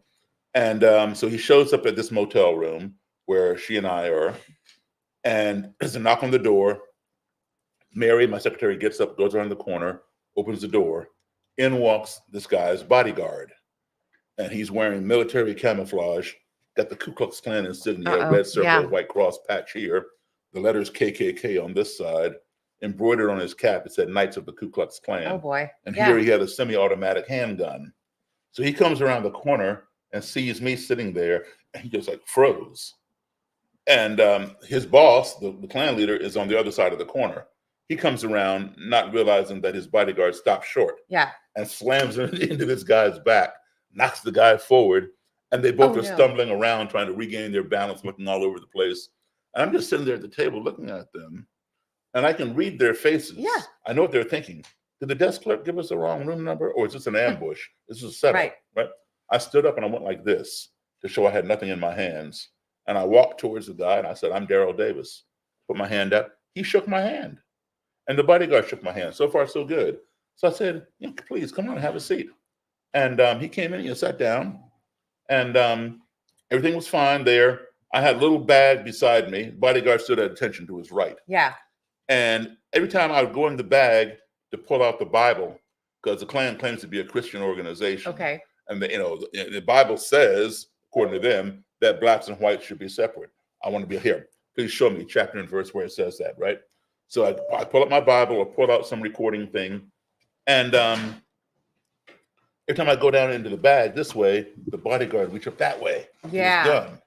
And so he shows up at this motel room where she and I are, and there's a knock on the door. Mary, my secretary, gets up, goes around the corner, opens the door. In walks this guy's bodyguard, and he's wearing military camouflage, got the Ku Klux Klan insignia, red circle, white cross patch here, the letters KKK on this side, embroidered on his cap. It said Knights of the Ku Klux Klan. Oh boy. And here he had a semi-automatic handgun. So he comes around the corner and sees me sitting there, and he just froze. And his boss, the Klan leader, is on the other side of the corner. He comes around, not realizing that his bodyguard stopped short. Yeah. And slams into this guy's back, knocks the guy forward, and they both are stumbling around, trying to regain their balance, looking all over the place. And I'm just sitting there at the table looking at them, and I can read their faces. Yeah. I know what they're thinking. Did the desk clerk give us the wrong room number, or is this an ambush? This is a setup, right? I stood up and I went like this to show I had nothing in my hands. And I walked towards the guy and I said, "I'm Daryl Davis." Put my hand up. He shook my hand. And the bodyguard shook my hand. So far, so good. So I said, "Please come on and have a seat." And he came in and sat down. And everything was fine there. I had a little bag beside me. Bodyguard stood at attention to his right. Yeah. And every time I would go in the bag to pull out the Bible, because the Klan claims to be a Christian organization. Okay. And the Bible says, according to them, that Blacks and whites should be separate. I want to be here. Please show me chapter and verse where it says that, right? So I pull up my Bible or pull out some recording thing. And Every time I go down into the bag this way, the bodyguard reach up that way with his Yeah. gun.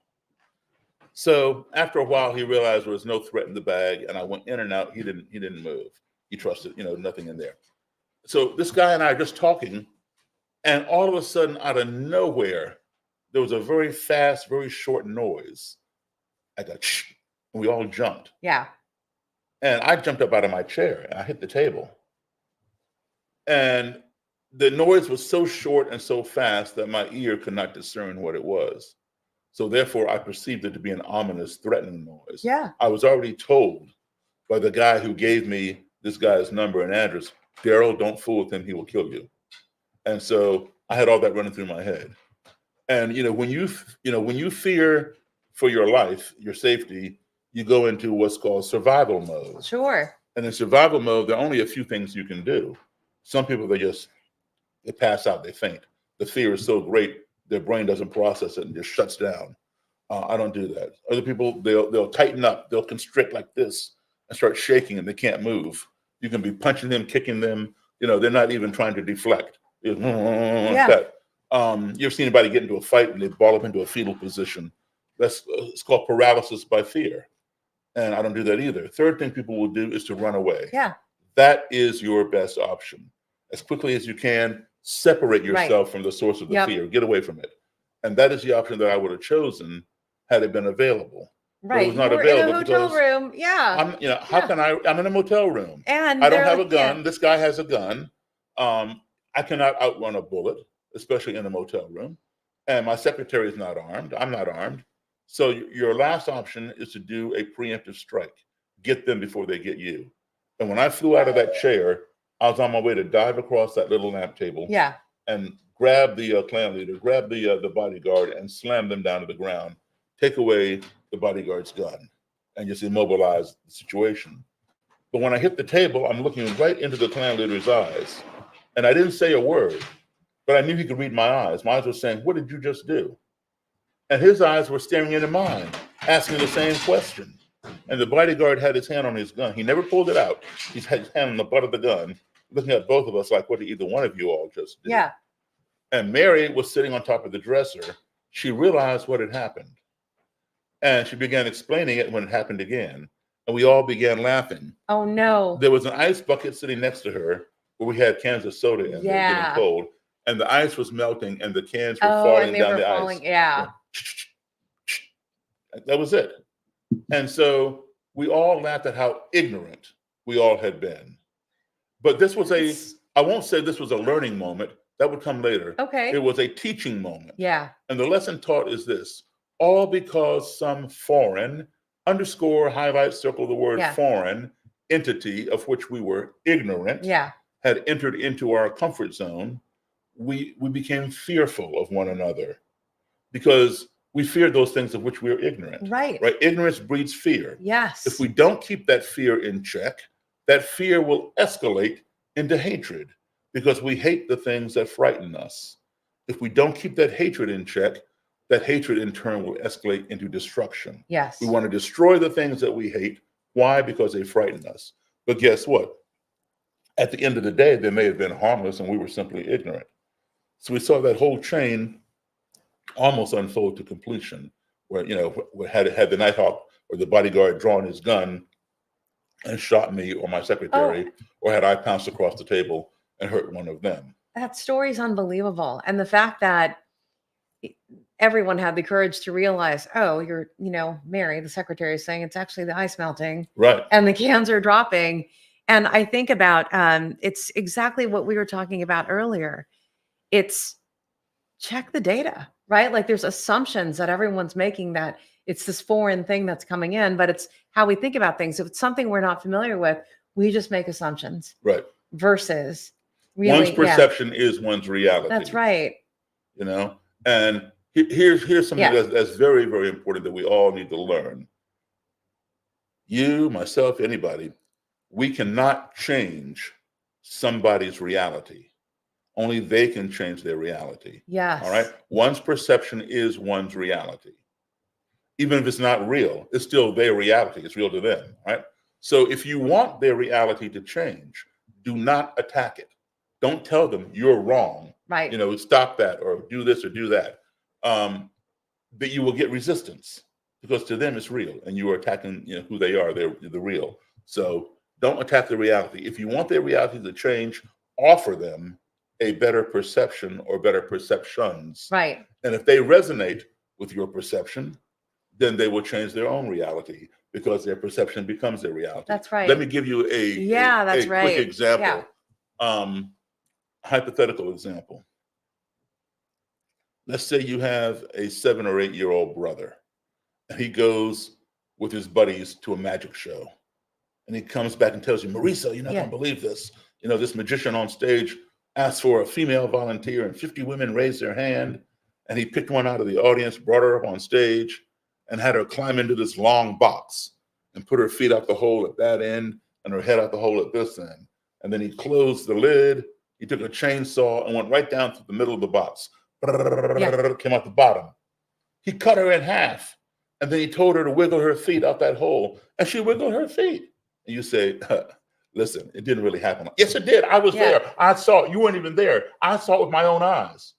So after a while, he realized there was no threat in the bag, and I went in and out. He didn't move. He trusted, nothing in there. So this guy and I are just talking, and all of a sudden, out of nowhere, there was a very fast, very short noise. I got shh, and we all jumped. Yeah. And I jumped up out of my chair and I hit the table. And the noise was so short and so fast that my ear could not discern what it was. So therefore, I perceived it to be an ominous, threatening noise. Yeah. I was already told by the guy who gave me this guy's number and address, Daryl, don't fool with him, he will kill you. And so I had all that running through my head. And when you fear for your life, your safety, you go into what's called survival mode. Sure. And in survival mode, there are only a few things you can do. Some people, they pass out, they faint. The fear is so great, their brain doesn't process it and just shuts down. I don't do that. Other people, they'll tighten up, they'll constrict like this and start shaking and they can't move. You can be punching them, kicking them. They're not even trying to deflect. It's like that. You ever seen anybody get into a fight and they ball up into a fetal position? It's called paralysis by fear. And I don't do that either. Third thing people will do is to run away. Yeah. That is your best option. As quickly as you can, separate yourself from the source of the fear. Get away from it. And that is the option that I would have chosen had it been available. Right. But it was not You're available in a hotel because room. Yeah. I'm in a motel room. And I don't have a gun. Yeah. This guy has a gun. I cannot outrun a bullet, especially in a motel room. And my secretary is not armed. I'm not armed. So your last option is to do a preemptive strike. Get them before they get you. And when I flew out of that chair, I was on my way to dive across that little lamp table. Yeah. And grab the clan leader, grab the bodyguard, and slam them down to the ground. Take away the bodyguard's gun, and just immobilize the situation. But when I hit the table, I'm looking right into the clan leader's eyes, and I didn't say a word, but I knew he could read my eyes. My eyes were saying, "What did you just do?" And his eyes were staring into mine, asking the same question. And the bodyguard had his hand on his gun. He never pulled it out. He had his hand on the butt of the gun, looking at both of us like, what did either one of you all just do? Yeah. And Mary was sitting on top of the dresser. She realized what had happened. And she began explaining it when it happened again. And we all began laughing. Oh, no. There was an ice bucket sitting next to her where we had cans of soda in there getting cold. And the ice was melting and the cans were falling down the ice. Yeah. That was it. And so we all laughed at how ignorant we all had been. But this was I won't say this was a learning moment. That would come later. Okay. It was a teaching moment. Yeah. And the lesson taught is this: all because some foreign, highlight, circle the word foreign, entity of which we were ignorant, had entered into our comfort zone, we became fearful of one another because we feared those things of which we are ignorant. Right. Ignorance breeds fear. Yes. If we don't keep that fear in check, that fear will escalate into hatred because we hate the things that frighten us. If we don't keep that hatred in check, that hatred in turn will escalate into destruction. Yes. We want to destroy the things that we hate. Why? Because they frighten us. But guess what? At the end of the day, they may have been harmless and we were simply ignorant. So we saw that whole chain almost unfold to completion, where, had the Nighthawk or the bodyguard drawn his gun and shot me or my secretary, or had I pounced across the table and hurt one of them. That story is unbelievable. And the fact that everyone had the courage to realize, Mary, the secretary, is saying it's actually the ice melting. Right. And the cans are dropping. And I think about, it's exactly what we were talking about earlier. It's check the data, right? Like there's assumptions that everyone's making that it's this foreign thing that's coming in, but it's how we think about things. If it's something we're not familiar with, we just make assumptions. Right. Versus really, one's perception is one's reality. That's right. And here's something that's very, very important that we all need to learn. You, myself, anybody, we cannot change somebody's reality. Only they can change their reality. Yes. All right. One's perception is one's reality. Even if it's not real, it's still their reality. It's real to them. Right. So if you want their reality to change, do not attack it. Don't tell them you're wrong. Right. Stop that or do this or do that. That you will get resistance because to them it's real and you are attacking who they are. They're the real. So don't attack the reality. If you want their reality to change, offer them a better perception or better perceptions. Right. And if they resonate with your perception, then they will change their own reality because their perception becomes their reality. That's right. Let me give you a quick example. Hypothetical example. Let's say you have a 7 or 8 year old brother, and he goes with his buddies to a magic show. And he comes back and tells you, Marisa, you're not going to believe this. This magician on stage asked for a female volunteer, and 50 women raised their hand. And he picked one out of the audience, brought her up on stage, and had her climb into this long box and put her feet out the hole at that end and her head out the hole at this end. And then he closed the lid. He took a chainsaw and went right down through the middle of the box. Came out the bottom. He cut her in half. And then he told her to wiggle her feet out that hole. And she wiggled her feet. And you say, listen, it didn't really happen. Yes, it did. I was there. I saw it. You weren't even there. I saw it with my own eyes.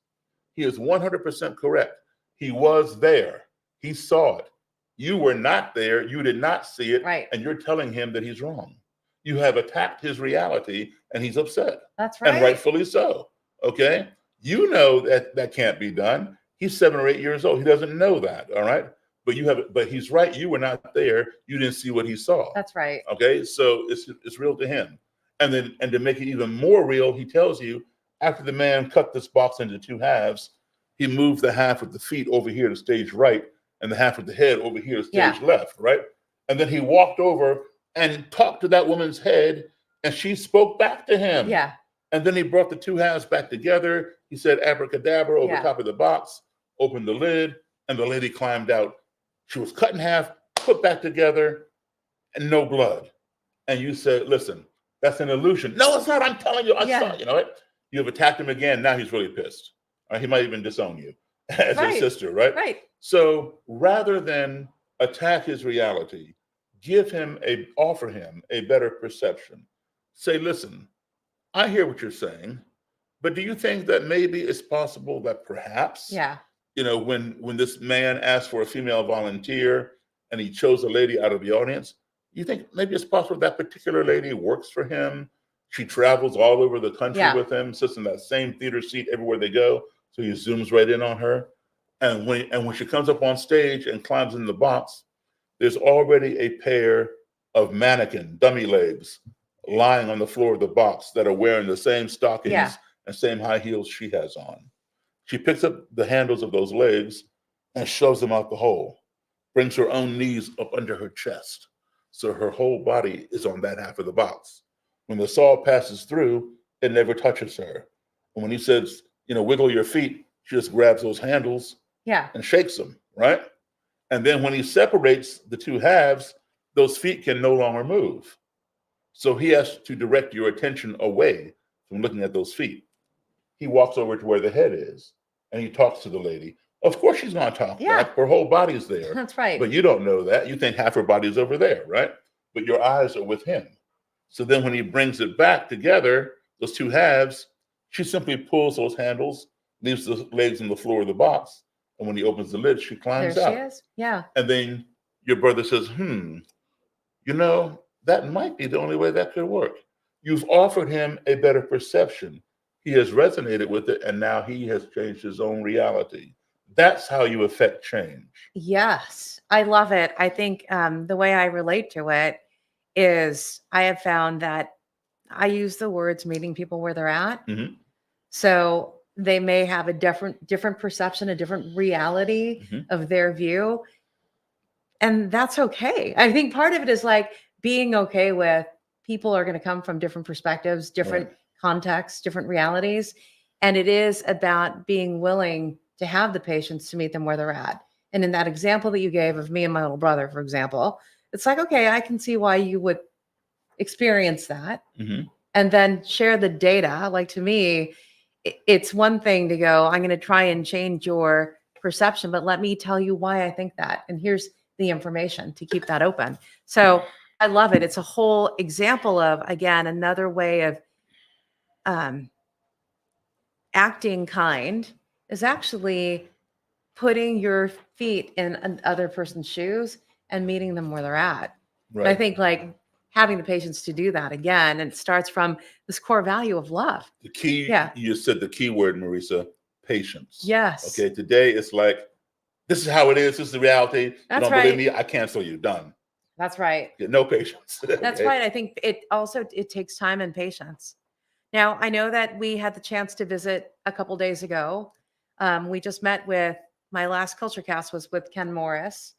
He is 100% correct. He was there. He saw it. You were not there. You did not see it. Right. And you're telling him that he's wrong. You have attacked his reality and he's upset. That's right. And rightfully so. Okay. That can't be done. He's 7 or 8 years old. He doesn't know that. All right. But he's right. You were not there. You didn't see what he saw. That's right. Okay. So it's real to him. And to make it even more real, he tells you after the man cut this box into 2 halves, he moved the half of the feet over here to stage right and the half of the head over here to stage left. Right. And then he walked over and talked to that woman's head and she spoke back to him. Yeah. And then he brought the 2 halves back together. He said abracadabra over top of the box, opened the lid, and the lady climbed out. She was cut in half, put back together, and no blood. And you said, listen, that's an illusion. No, it's not. I'm telling you, I saw it. You know what? You have attacked him again. Now he's really pissed. He might even disown you as his sister, right? Right. So rather than attack his reality, offer him a better perception. Say, listen, I hear what you're saying, but do you think that maybe it's possible that perhaps, when this man asked for a female volunteer and he chose a lady out of the audience, you think maybe it's possible that particular lady works for him? She travels all over the country with him, sits in that same theater seat everywhere they go. So he zooms right in on her. And when she comes up on stage and climbs in the box, there's already a pair of mannequin dummy legs lying on the floor of the box that are wearing the same stockings and same high heels she has on. She picks up the handles of those legs and shoves them out the hole, brings her own knees up under her chest. So her whole body is on that half of the box. When the saw passes through, it never touches her. And when he says, wiggle your feet, she just grabs those handles and shakes them, right? And then when he separates the 2 halves, those feet can no longer move. So he has to direct your attention away from looking at those feet. He walks over to where the head is and he talks to the lady. Of course she's going to talk back. Her whole body's there. That's right. But you don't know that. You think half her body is over there, right? But your eyes are with him. So then when he brings it back together, those 2 halves, she simply pulls those handles, leaves the legs on the floor of the box. And when he opens the lid, she climbs out. There she is. Yeah. And then your brother says, that might be the only way that could work. You've offered him a better perception. He has resonated with it, and now he has changed his own reality. That's how you affect change. Yes, I love it. I think the way I relate to it is I have found that I use the words meeting people where they're at. Mm-hmm. So they may have a different perception, a different reality of their view. And that's okay. I think part of it is like being okay with people are going to come from different perspectives, different contexts, different realities. And it is about being willing to have the patience to meet them where they're at. And in that example that you gave of me and my little brother, for example, it's like, okay, I can see why you would experience that and then share the data. Like to me, it's one thing to go, I'm going to try and change your perception, but let me tell you why I think that. And here's the information to keep that open. So I love it. It's a whole example of, again, another way of acting kind is actually putting your feet in another person's shoes and meeting them where they're at. And I Right. think like having the patience to do that again, and it starts from this core value of love. The key, Yeah. you said the key word, Marisa, patience. Yes. Okay. Today it's like, this is how it is. This is the reality. You That's don't believe right. me? I cancel you. Done. That's right. Get no patience. That's Okay. right. I think it takes time and patience. Now, I know that we had the chance to visit a couple days ago. We just met with my last CultureCast was with Ken Morris,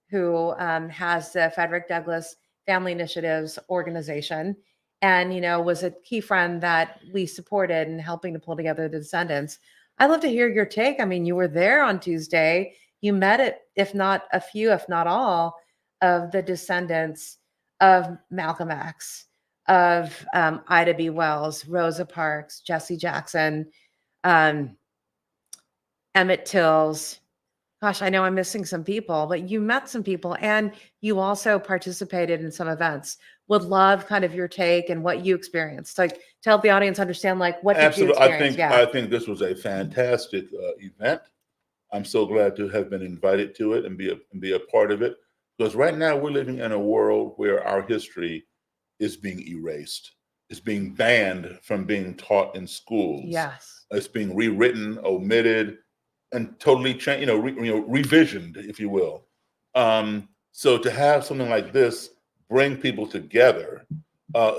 who has the Frederick Douglass Family Initiatives organization, and was a key friend that we supported in helping to pull together the descendants. I'd love to hear your take. I mean, you were there on Tuesday. You met it, if not a few, if not all, of the descendants of Malcolm X, of Ida B. Wells, Rosa Parks, Jesse Jackson, um, Emmett Tills. Gosh, I know I'm missing some people, but you met some people and you also participated in some events. Would love kind of your take and what you experienced. Like to help the audience understand, like, what did you Absolutely. experience? I think this was a fantastic event. I'm so glad to have been invited to it and be a part of it, because right now we're living in a world where our history is being erased. It's being banned from being taught in schools. Yes. It's being rewritten, omitted, and totally changed. Revisioned, if you will. So to have something like this bring people together.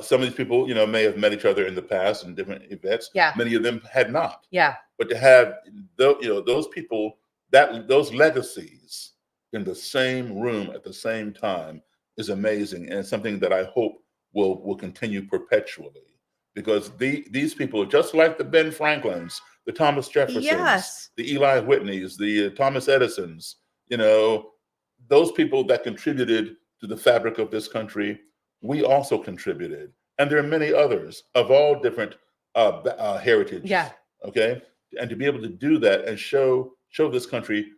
Some of these people, may have met each other in the past in different events. Yeah. Many of them had not. Yeah. But to have those people, those legacies in the same room at the same time is amazing, and something that I hope will continue perpetually, because these people, just like the Ben Franklins, the Thomas Jeffersons, Yes. the Eli Whitneys, the Thomas Edisons, those people that contributed to the fabric of this country, we also contributed, and there are many others of all different heritage. Yeah. Okay, and to be able to do that and show this country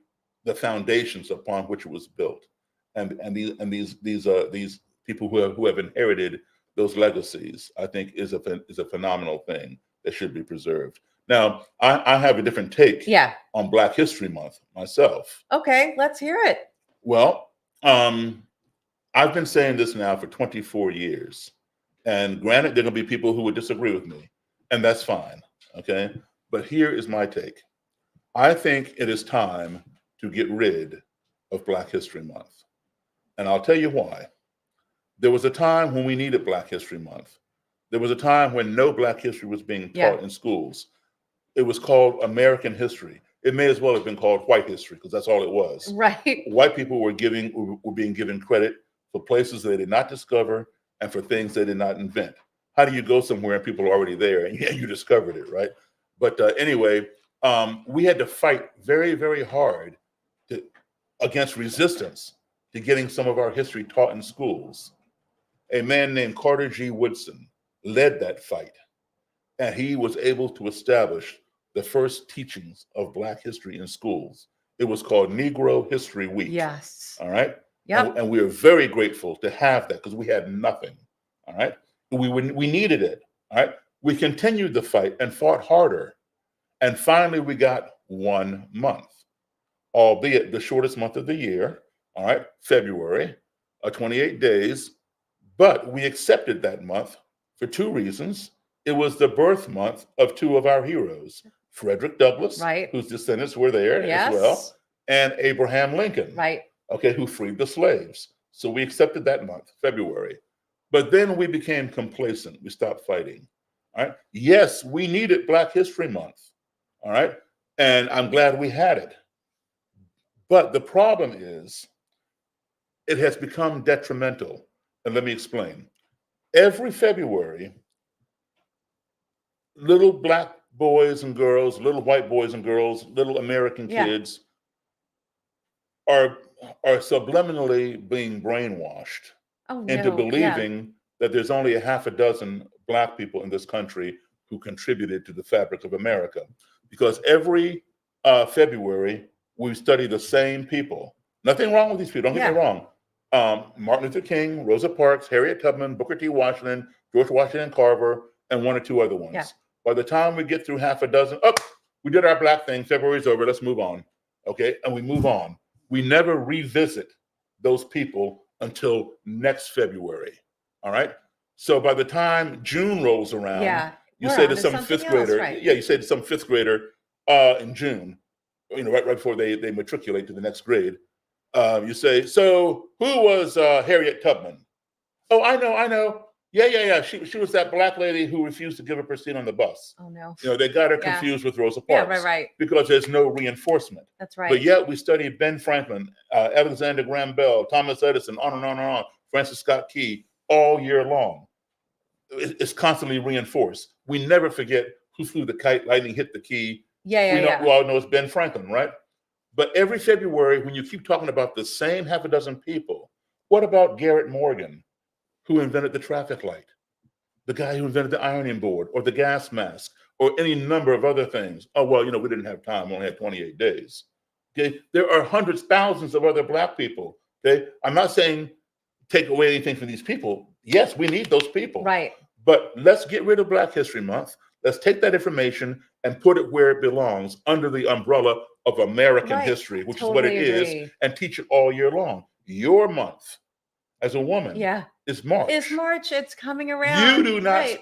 the foundations upon which it was built, and these people who have inherited those legacies, I think is a phenomenal thing that should be preserved. Now, I have a different take on Black History Month myself. Okay, let's hear it. Well, I've been saying this now for 24 years, and granted, there are going to be people who would disagree with me, and that's fine. Okay, but here is my take. I think it is time to get rid of Black History Month, and I'll tell you why. There was a time when we needed Black History Month. There was a time when no Black history was being taught in schools. It was called American history. It may as well have been called white history, because that's all it was. Right. White people were being given credit for places they did not discover and for things they did not invent. How do you go somewhere and people are already there and you discovered it, right? But anyway, we had to fight very, very hard against resistance to getting some of our history taught in schools. A man named Carter G. Woodson led that fight, and he was able to establish the first teachings of Black history in schools. It was called Negro History Week. Yes. All right. Yep. And we are very grateful to have that, because we had nothing. All right. We needed it. All right. We continued the fight and fought harder. And finally, we got 1 month, albeit the shortest month of the year. All right. February, 28 days. But we accepted that month for two reasons. It was the birth month of two of our heroes, Frederick Douglass, right, whose descendants were there as well, and Abraham Lincoln, right, okay, who freed the slaves. So we accepted that month, February. But then we became complacent. We stopped fighting. All right. Yes, we needed Black History Month. All right. And I'm glad we had it. But the problem is, it has become detrimental. And let me explain. Every February, little Black boys and girls, little white boys and girls, little American kids are subliminally being brainwashed into believing that there's only a half a dozen Black people in this country who contributed to the fabric of America. Because every February, we study the same people. Nothing wrong with these people, don't get me wrong. Martin Luther King, Rosa Parks, Harriet Tubman, Booker T. Washington, George Washington Carver, and one or two other ones. By the time we get through half a dozen, we did our black thing, February's over, let's move on. Okay, and we move on. We never revisit those people until next February. All right. So by the time June rolls around, you say to some fifth grader, right? You say to some fifth grader in June, right before they matriculate to the next grade, you say, so who was Harriet Tubman? Oh, I know. Yeah. She was that black lady who refused to give up her seat on the bus. Oh no. They got her confused with Rosa Parks. Right. Because there's no reinforcement. That's right. But yet we study Ben Franklin, Alexander Graham Bell, Thomas Edison, on and on, Francis Scott Key, all year long. It's constantly reinforced. We never forget who flew the kite, lightning hit the key. We all know it's Ben Franklin, right? But every February, when you keep talking about the same half a dozen people, what about Garrett Morgan, who invented the traffic light, the guy who invented the ironing board or the gas mask or any number of other things? Oh, well, we didn't have time. We only had 28 days. Okay, there are hundreds, thousands of other black people. Okay, I'm not saying take away anything from these people. Yes, we need those people. Right. But let's get rid of Black History Month. Let's take that information and put it where it belongs, under the umbrella of American history, which is what it is, and teach it all year long. Your month as a woman is March. It's coming around.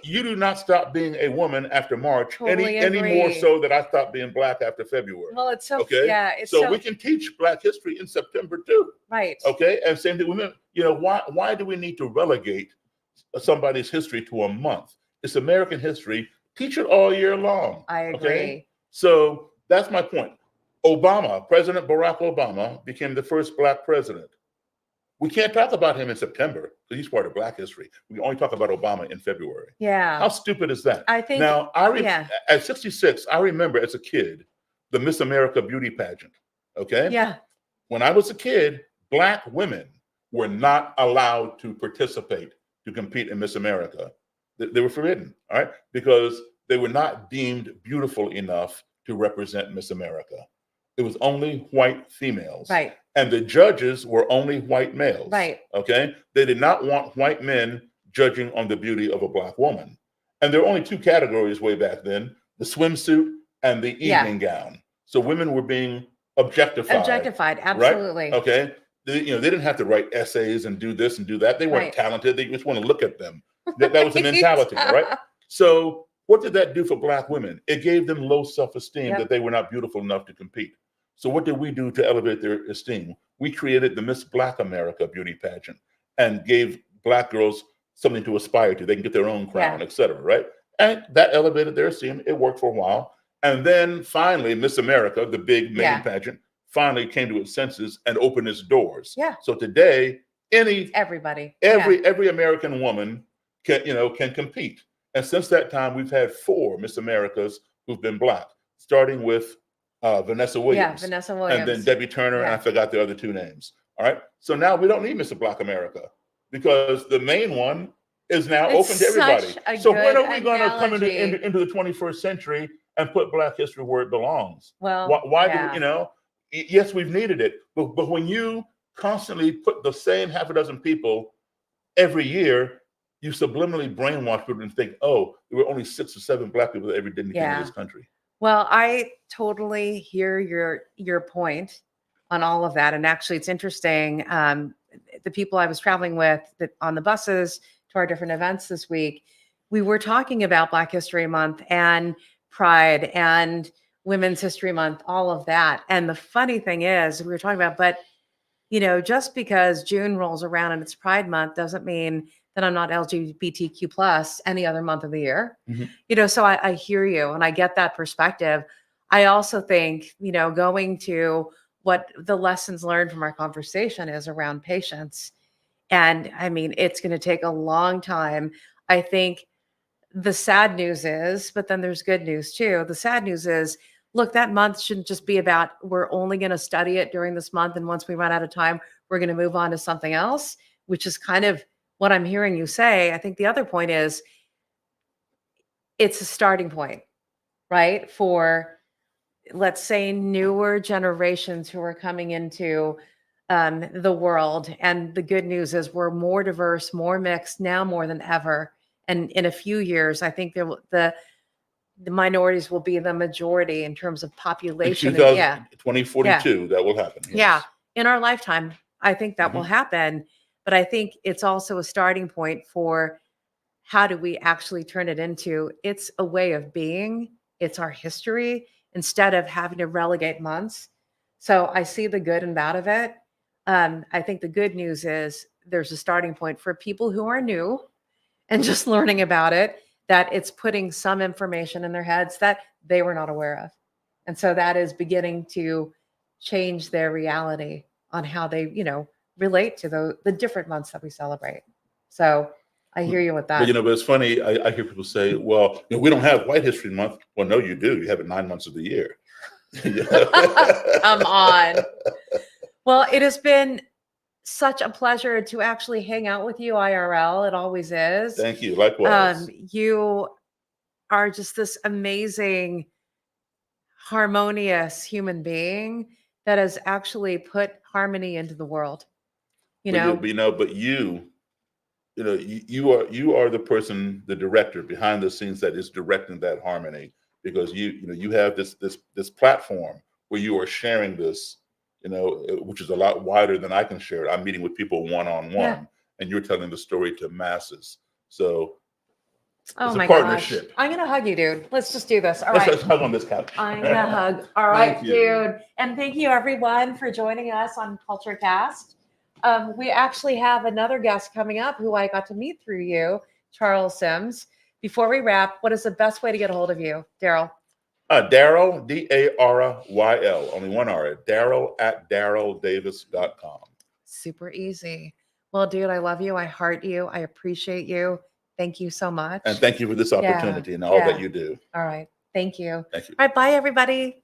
You do not stop being a woman after March Totally any more so that I stopped being black after February. Well, it's so so we can teach Black history in September too. Right. Okay. And same thing, women. Why do we need to relegate somebody's history to a month? It's American history. Teach it all year long. I agree. Okay? So that's my point. President Barack Obama became the first black president. We can't talk about him in September because he's part of Black history. We only talk about Obama in February. Yeah. How stupid is that? I think. Now, at 66, I remember as a kid, the Miss America beauty pageant. Okay. Yeah. When I was a kid, black women were not allowed to participate to compete in Miss America. They were forbidden, all right, because they were not deemed beautiful enough to represent Miss America. It was only white females. Right. And the judges were only white males. Right. Okay. They did not want white men judging on the beauty of a black woman. And there were only two categories way back then: the swimsuit and the evening gown. So women were being objectified. Absolutely. Right? Okay. They didn't have to write essays and do this and do that. They weren't talented. They just want to look at them. That was the mentality, right? So what did that do for black women? It gave them low self-esteem that they were not beautiful enough to compete. So what did we do to elevate their esteem? We created the Miss Black America beauty pageant and gave black girls something to aspire to. They can get their own crown, et cetera, right? And that elevated their esteem. It worked for a while. And then finally, Miss America, the big main pageant, finally came to its senses and opened its doors. Yeah. So today, every American woman can compete. And since that time, we've had 4 Miss Americas who've been black, starting with Vanessa Williams. And then Debbie Turner, and I forgot the other 2 names. All right. So now we don't need Mr. Black America because the main one is now open to everybody. So when are we going to come into the 21st century and put Black history where it belongs? Well, why do yes, we've needed it, but when you constantly put the same half a dozen people every year, you subliminally brainwash people and think, oh, there were only 6 or 7 black people that ever did anything in this country. Well, I totally hear your point on all of that. And actually, it's interesting. The people I was traveling with on the buses to our different events this week, we were talking about Black History Month and Pride and Women's History Month, all of that. And the funny thing is, we were talking about, but just because June rolls around and it's Pride Month doesn't mean that I'm not LGBTQ plus any other month of the year. Mm-hmm. So I hear you and I get that perspective. I also think, going to what the lessons learned from our conversation is around patience. And I mean, it's going to take a long time. I think the sad news is, but then there's good news too. The sad news is, look, that month shouldn't just be about, we're only going to study it during this month. And once we run out of time, we're going to move on to something else, which is kind of what I'm hearing you say. I think the other point is it's a starting point, right? For, let's say, newer generations who are coming into the world. And the good news is we're more diverse, more mixed now more than ever. And in a few years, I think the minorities will be the majority in terms of In population. 2042, that will happen. Yeah. Yes. In our lifetime, I think that will Mhm. happen. But I think it's also a starting point for how do we actually turn it into it's a way of being, it's our history instead of having to relegate months. So I see the good and bad of it. I think the good news is there's a starting point for people who are new and just learning about it, that it's putting some information in their heads that they were not aware of. And so that is beginning to change their reality on how they, relate to the different months that we celebrate. So I hear you with But that. but it's funny. I hear people say, "Well, we don't have White History Month." Well, no, you do. You have it 9 months of the year. Come on. Well, it has been such a pleasure to actually hang out with you IRL. It always is. Thank you. Likewise. You are just this amazing, harmonious human being that has actually put harmony into the world. You know, But you are the person, the director behind the scenes that is directing that harmony, because you have this platform where you are sharing this, which is a lot wider than I can share it. I'm meeting with people one on Yeah. one, and you're telling the story to masses. So Oh it's a my gosh. partnership. I'm going to hug you, dude. Let's just do this. All Let's right. hug on this couch. I'm going to hug. All right, Thank you. dude. And thank you, everyone, for joining us on CultureCast. We actually have another guest coming up who I got to meet through you, Charles Sims. Before we wrap, what is the best way to get a hold of you, Daryl? Daryl, Daryl, only one R, Daryl at daryldavis.com. Super easy. Well, dude, I love you. I heart you. I appreciate you. Thank you so much. And thank you for this opportunity and all that you do. All right. Thank you. Thank you. All right. Bye, everybody.